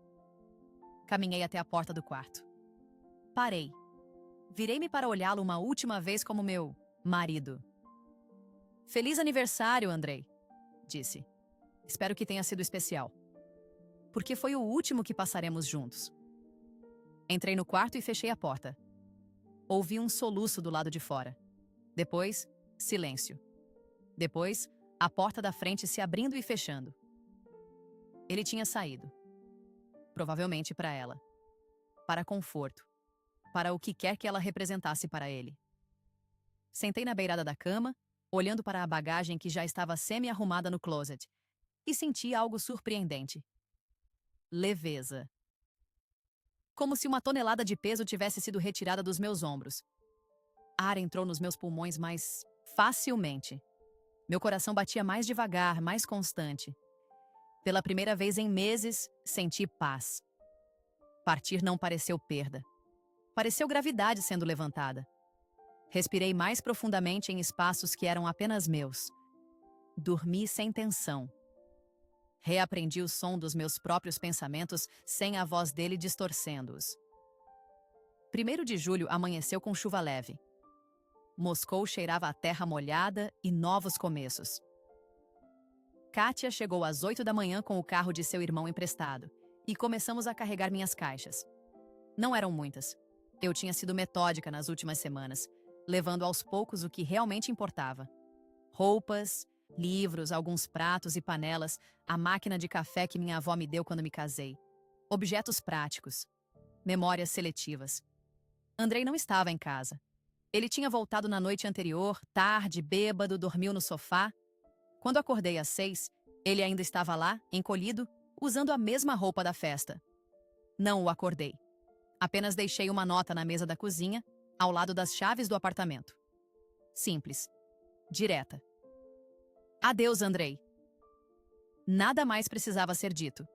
[SPEAKER 1] Caminhei até a porta do quarto. Parei. Virei-me para olhá-lo uma última vez como meu marido. Feliz aniversário, Andrei, disse. Espero que tenha sido especial. Porque foi o último que passaremos juntos. Entrei no quarto e fechei a porta. Ouvi um soluço do lado de fora. Depois, silêncio. Depois, a porta da frente se abrindo e fechando. Ele tinha saído. Provavelmente para ela. Para conforto. Para o que quer que ela representasse para ele. Sentei na beirada da cama, olhando para a bagagem que já estava semi-arrumada no closet, e senti algo surpreendente. Leveza. Como se uma tonelada de peso tivesse sido retirada dos meus ombros. Ar entrou nos meus pulmões mais facilmente. Meu coração batia mais devagar, mais constante. Pela primeira vez em meses, senti paz. Partir não pareceu perda. Pareceu gravidade sendo levantada. Respirei mais profundamente em espaços que eram apenas meus. Dormi sem tensão. Reaprendi o som dos meus próprios pensamentos sem a voz dele distorcendo-os. 1º de julho amanheceu com chuva leve. Moscou cheirava a terra molhada e novos começos. Kátia chegou às 8 da manhã com o carro de seu irmão emprestado e começamos a carregar minhas caixas. Não eram muitas. Eu tinha sido metódica nas últimas semanas, levando aos poucos o que realmente importava. Roupas, livros, alguns pratos e panelas, a máquina de café que minha avó me deu quando me casei. Objetos práticos. Memórias seletivas. Andrei não estava em casa. Ele tinha voltado na noite anterior, tarde, bêbado, dormiu no sofá. Quando acordei às 6, ele ainda estava lá, encolhido, usando a mesma roupa da festa. Não o acordei. Apenas deixei uma nota na mesa da cozinha, ao lado das chaves do apartamento. Simples. Direta. Adeus, Andrei. Nada mais precisava ser dito.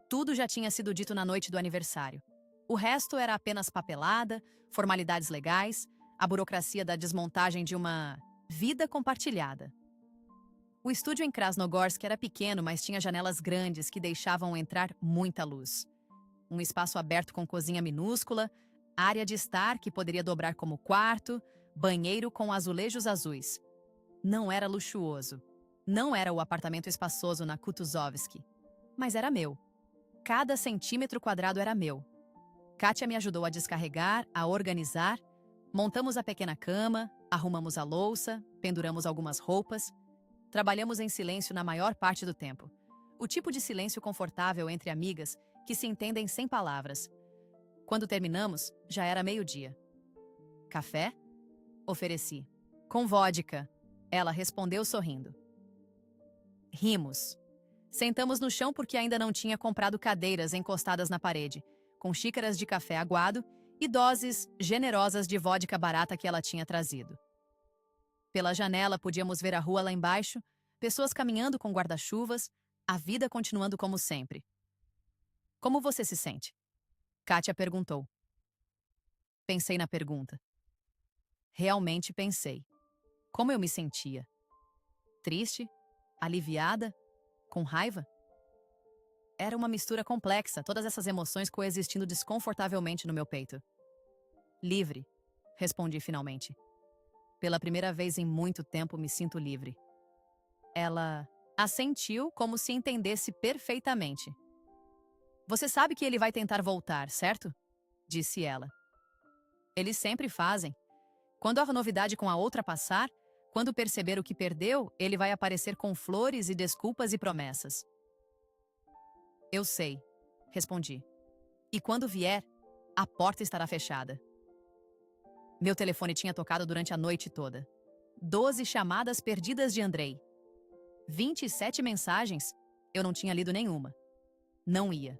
[SPEAKER 1] Tudo já tinha sido dito na noite do aniversário. O resto era apenas papelada, formalidades legais, a burocracia da desmontagem de uma vida compartilhada. O estúdio em Krasnogorsk era pequeno, mas tinha janelas grandes que deixavam entrar muita luz. Um espaço aberto com cozinha minúscula, área de estar que poderia dobrar como quarto, banheiro com azulejos azuis. Não era luxuoso. Não era o apartamento espaçoso na Kutuzovsky. Mas era meu. Cada centímetro quadrado era meu. Kátia me ajudou a descarregar, a organizar. Montamos a pequena cama, arrumamos a louça, penduramos algumas roupas. Trabalhamos em silêncio na maior parte do tempo. O tipo de silêncio confortável entre amigas que se entendem sem palavras. Quando terminamos, já era meio-dia. Café? Ofereci. Com vodka. Ela respondeu sorrindo. Rimos. Sentamos no chão porque ainda não tinha comprado cadeiras encostadas na parede, com xícaras de café aguado e doses generosas de vodka barata que ela tinha trazido. Pela janela podíamos ver a rua lá embaixo, pessoas caminhando com guarda-chuvas, a vida continuando como sempre. Como você se sente? Kátia perguntou. Pensei na pergunta. Realmente pensei. Como eu me sentia? Triste? Aliviada? Com raiva? Era uma mistura complexa, todas essas emoções coexistindo desconfortavelmente no meu peito. Livre, respondi finalmente. Pela primeira vez em muito tempo me sinto livre. Ela assentiu como se entendesse perfeitamente. Você sabe que ele vai tentar voltar, certo? Disse ela. Eles sempre fazem. Quando a novidade com a outra passar, quando perceber o que perdeu, ele vai aparecer com flores e desculpas e promessas. Eu sei, respondi. E quando vier, a porta estará fechada. Meu telefone tinha tocado durante a noite toda. 12 chamadas perdidas de Andrei. 27 mensagens, eu não tinha lido nenhuma. Não ia.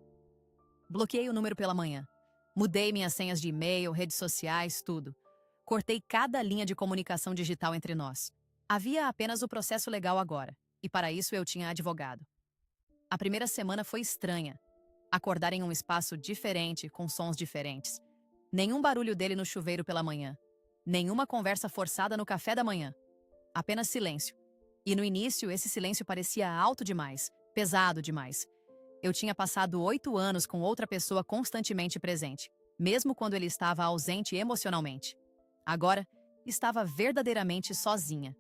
[SPEAKER 1] Bloqueei o número pela manhã. Mudei minhas senhas de e-mail, redes sociais, tudo. Cortei cada linha de comunicação digital entre nós. Havia apenas o processo legal agora, e para isso eu tinha advogado. A primeira semana foi estranha. Acordar em um espaço diferente, com sons diferentes. Nenhum barulho dele no chuveiro pela manhã. Nenhuma conversa forçada no café da manhã. Apenas silêncio. E no início, esse silêncio parecia alto demais, pesado demais. Eu tinha passado 8 anos com outra pessoa constantemente presente, mesmo quando ele estava ausente emocionalmente. Agora, estava verdadeiramente sozinha.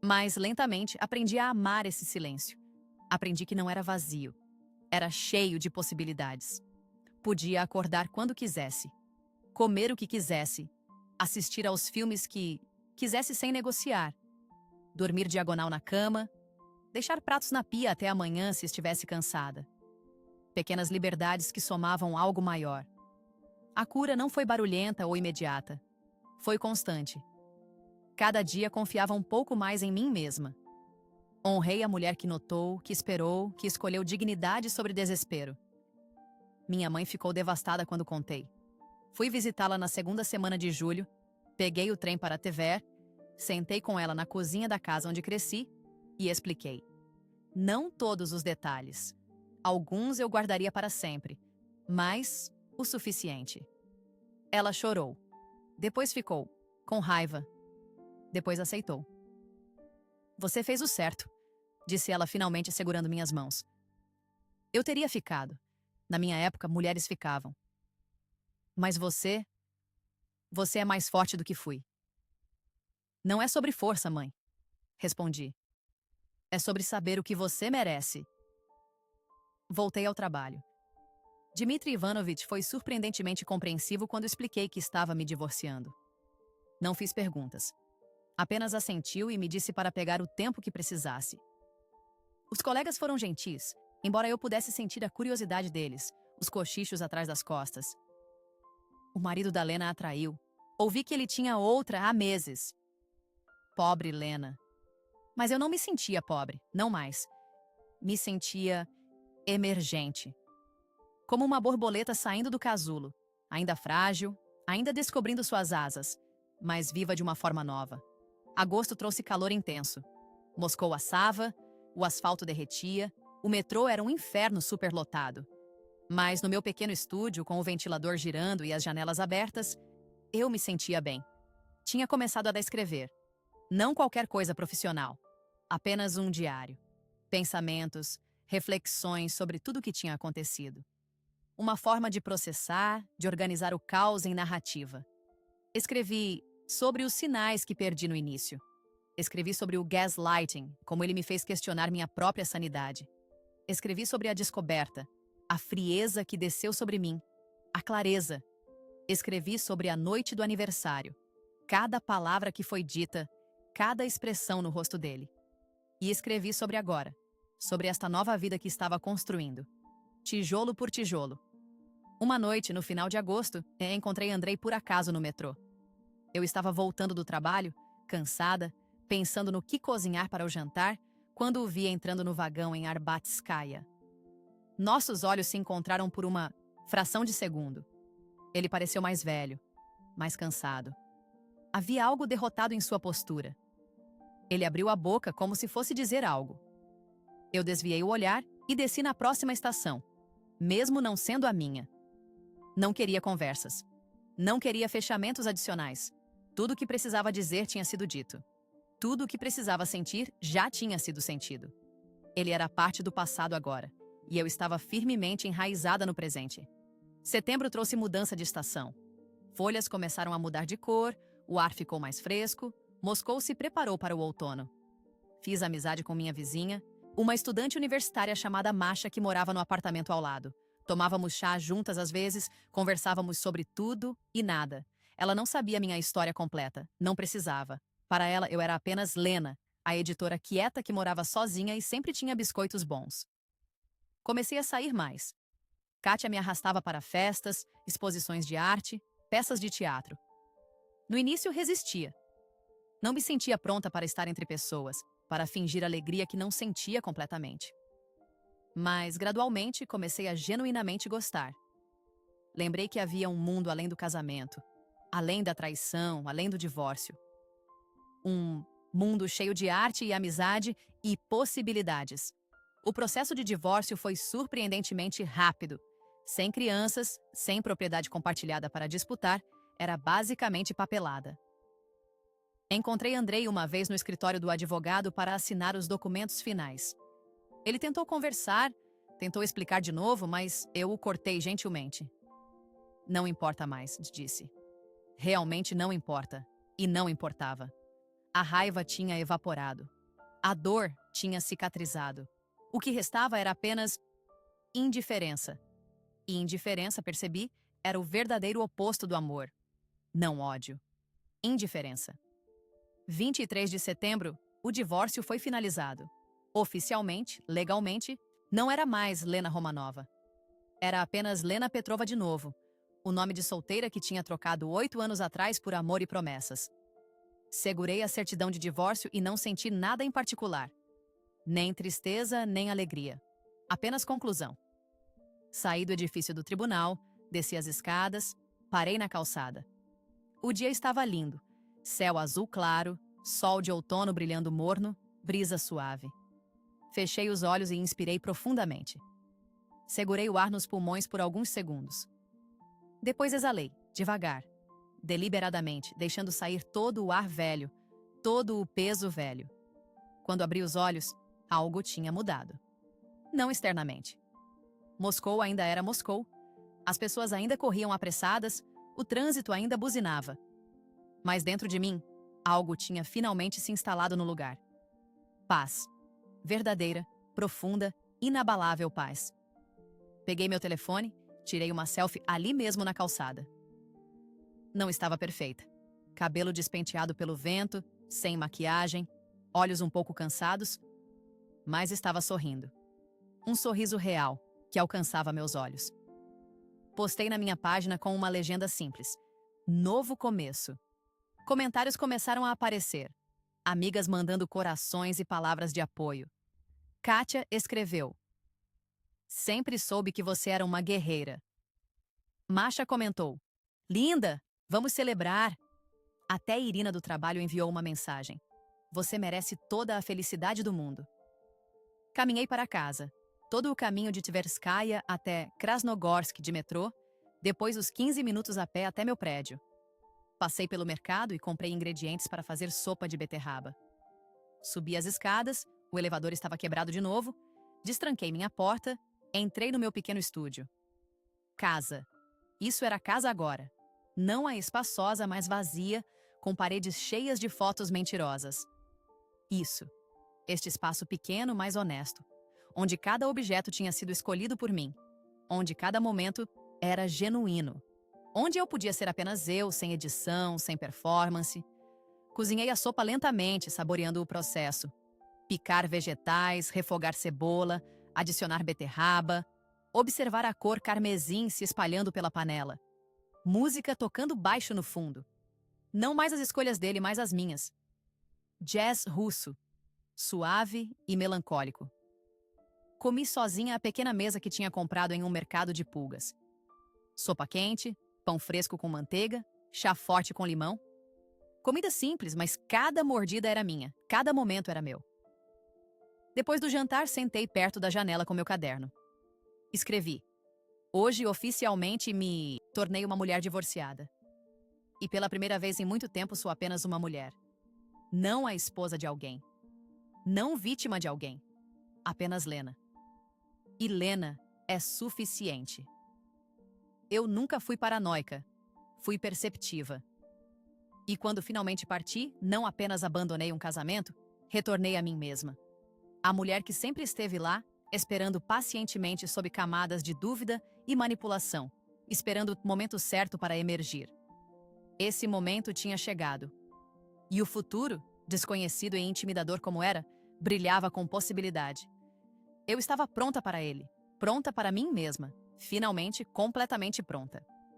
[SPEAKER 1] Mas, lentamente, aprendi a amar esse silêncio. Aprendi que não era vazio. Era cheio de possibilidades. Podia acordar quando quisesse, comer o que quisesse, assistir aos filmes que quisesse sem negociar, dormir diagonal na cama, deixar pratos na pia até amanhã se estivesse cansada. Pequenas liberdades que somavam algo maior. A cura não foi barulhenta ou imediata. Foi constante. Cada dia confiava um pouco mais em mim mesma. Honrei a mulher que notou, que esperou, que escolheu dignidade sobre desespero. Minha mãe ficou devastada quando contei. Fui visitá-la na segunda semana de julho, peguei o trem para Tever, sentei com ela na cozinha da casa onde cresci e expliquei. Não todos os detalhes. Alguns eu guardaria para sempre, mas o suficiente. Ela chorou. Depois ficou, com raiva. Depois aceitou. Você fez o certo, disse ela finalmente segurando minhas mãos. Eu teria ficado. Na minha época, mulheres ficavam. Mas você é mais forte do que fui. Não é sobre força, mãe, respondi. É sobre saber o que você merece. Voltei ao trabalho. Dmitry Ivanovich foi surpreendentemente compreensivo quando expliquei que estava me divorciando. Não fiz perguntas. Apenas assentiu e me disse para pegar o tempo que precisasse. Os colegas foram gentis, embora eu pudesse sentir a curiosidade deles, os cochichos atrás das costas. O marido da Lena a traiu. Ouvi que ele tinha outra há meses. Pobre Lena. Mas eu não me sentia pobre, não mais. Me sentia emergente. Como uma borboleta saindo do casulo, ainda frágil, ainda descobrindo suas asas, mas viva de uma forma nova. Agosto trouxe calor intenso. Moscou assava, o asfalto derretia, o metrô era um inferno superlotado. Mas no meu pequeno estúdio, com o ventilador girando e as janelas abertas, eu me sentia bem. Tinha começado a escrever. Não qualquer coisa profissional. Apenas um diário. Pensamentos, reflexões sobre tudo o que tinha acontecido. Uma forma de processar, de organizar o caos em narrativa. Escrevi sobre os sinais que perdi no início. Escrevi sobre o gaslighting, como ele me fez questionar minha própria sanidade. Escrevi sobre a descoberta, a frieza que desceu sobre mim, a clareza. Escrevi sobre a noite do aniversário. Cada palavra que foi dita, cada expressão no rosto dele. E escrevi sobre agora, sobre esta nova vida que estava construindo. Tijolo por tijolo. Uma noite, no final de agosto, encontrei Andrei por acaso no metrô. Eu estava voltando do trabalho, cansada, pensando no que cozinhar para o jantar, quando o vi entrando no vagão em Arbatskaya. Nossos olhos se encontraram por uma fração de segundo. Ele pareceu mais velho, mais cansado. Havia algo derrotado em sua postura. Ele abriu a boca como se fosse dizer algo. Eu desviei o olhar e desci na próxima estação, mesmo não sendo a minha. Não queria conversas. Não queria fechamentos adicionais. Tudo o que precisava dizer tinha sido dito. Tudo o que precisava sentir já tinha sido sentido. Ele era parte do passado agora, e eu estava firmemente enraizada no presente. Setembro trouxe mudança de estação. Folhas começaram a mudar de cor, o ar ficou mais fresco, Moscou se preparou para o outono. Fiz amizade com minha vizinha, uma estudante universitária chamada Masha que morava no apartamento ao lado. Tomávamos chá juntas às vezes, conversávamos sobre tudo e nada. Ela não sabia minha história completa, não precisava. Para ela, eu era apenas Lena, a editora quieta que morava sozinha e sempre tinha biscoitos bons. Comecei a sair mais. Kátia me arrastava para festas, exposições de arte, peças de teatro. No início, resistia. Não me sentia pronta para estar entre pessoas, para fingir alegria que não sentia completamente. Mas, gradualmente, comecei a genuinamente gostar. Lembrei que havia um mundo além do casamento, além da traição, além do divórcio. Um mundo cheio de arte e amizade e possibilidades. O processo de divórcio foi surpreendentemente rápido. Sem crianças, sem propriedade compartilhada para disputar, era basicamente papelada. Encontrei Andrei uma vez no escritório do advogado para assinar os documentos finais. Ele tentou conversar, tentou explicar de novo, mas eu o cortei gentilmente. Não importa mais, disse. Realmente não importa. E não importava. A raiva tinha evaporado. A dor tinha cicatrizado. O que restava era apenas indiferença. E indiferença, percebi, era o verdadeiro oposto do amor. Não ódio. Indiferença. 23 de setembro, o divórcio foi finalizado. Oficialmente, legalmente, não era mais Lena Romanova. Era apenas Lena Petrova de novo, o nome de solteira que tinha trocado 8 anos atrás por amor e promessas. Segurei a certidão de divórcio e não senti nada em particular. Nem tristeza, nem alegria. Apenas conclusão. Saí do edifício do tribunal, desci as escadas, parei na calçada. O dia estava lindo. Céu azul claro, sol de outono brilhando morno, brisa suave. Fechei os olhos e inspirei profundamente. Segurei o ar nos pulmões por alguns segundos. Depois exalei, devagar, deliberadamente, deixando sair todo o ar velho, todo o peso velho. Quando abri os olhos, algo tinha mudado. Não externamente. Moscou ainda era Moscou. As pessoas ainda corriam apressadas, o trânsito ainda buzinava. Mas dentro de mim, algo tinha finalmente se instalado no lugar. Paz. Verdadeira, profunda, inabalável paz. Peguei meu telefone, tirei uma selfie ali mesmo na calçada. Não estava perfeita. Cabelo despenteado pelo vento, sem maquiagem, olhos um pouco cansados, mas estava sorrindo. Um sorriso real, que alcançava meus olhos. Postei na minha página com uma legenda simples. Novo começo. Comentários começaram a aparecer. Amigas mandando corações e palavras de apoio. Kátia escreveu: Sempre soube que você era uma guerreira. Masha comentou: Linda, vamos celebrar. Até Irina do trabalho enviou uma mensagem: Você merece toda a felicidade do mundo. Caminhei para casa. Todo o caminho de Tverskaya até Krasnogorsk de metrô, depois os 15 minutos a pé até meu prédio. Passei pelo mercado e comprei ingredientes para fazer sopa de beterraba. Subi as escadas, o elevador estava quebrado de novo, destranquei minha porta, entrei no meu pequeno estúdio. Casa. Isso era casa agora. Não a espaçosa, mas vazia, com paredes cheias de fotos mentirosas. Isso. Este espaço pequeno, mas honesto, onde cada objeto tinha sido escolhido por mim, onde cada momento era genuíno, onde eu podia ser apenas eu, sem edição, sem performance. Cozinhei a sopa lentamente, saboreando o processo. Picar vegetais, refogar cebola, adicionar beterraba, observar a cor carmesim se espalhando pela panela. Música tocando baixo no fundo. Não mais as escolhas dele, mais as minhas. Jazz russo, suave e melancólico. Comi sozinha a pequena mesa que tinha comprado em um mercado de pulgas. Sopa quente, pão fresco com manteiga, chá forte com limão. Comida simples, mas cada mordida era minha, cada momento era meu. Depois do jantar, sentei perto da janela com meu caderno. Escrevi: hoje, oficialmente, me tornei uma mulher divorciada. E pela primeira vez em muito tempo sou apenas uma mulher. Não a esposa de alguém. Não vítima de alguém. Apenas Lena. E Lena é suficiente. Eu nunca fui paranoica. Fui perceptiva. E quando finalmente parti, não apenas abandonei um casamento, retornei a mim mesma. A mulher que sempre esteve lá, esperando pacientemente sob camadas de dúvida e manipulação, esperando o momento certo para emergir. Esse momento tinha chegado. E o futuro, desconhecido e intimidador como era, brilhava com possibilidade. Eu estava pronta para ele, pronta para mim mesma, finalmente completamente pronta.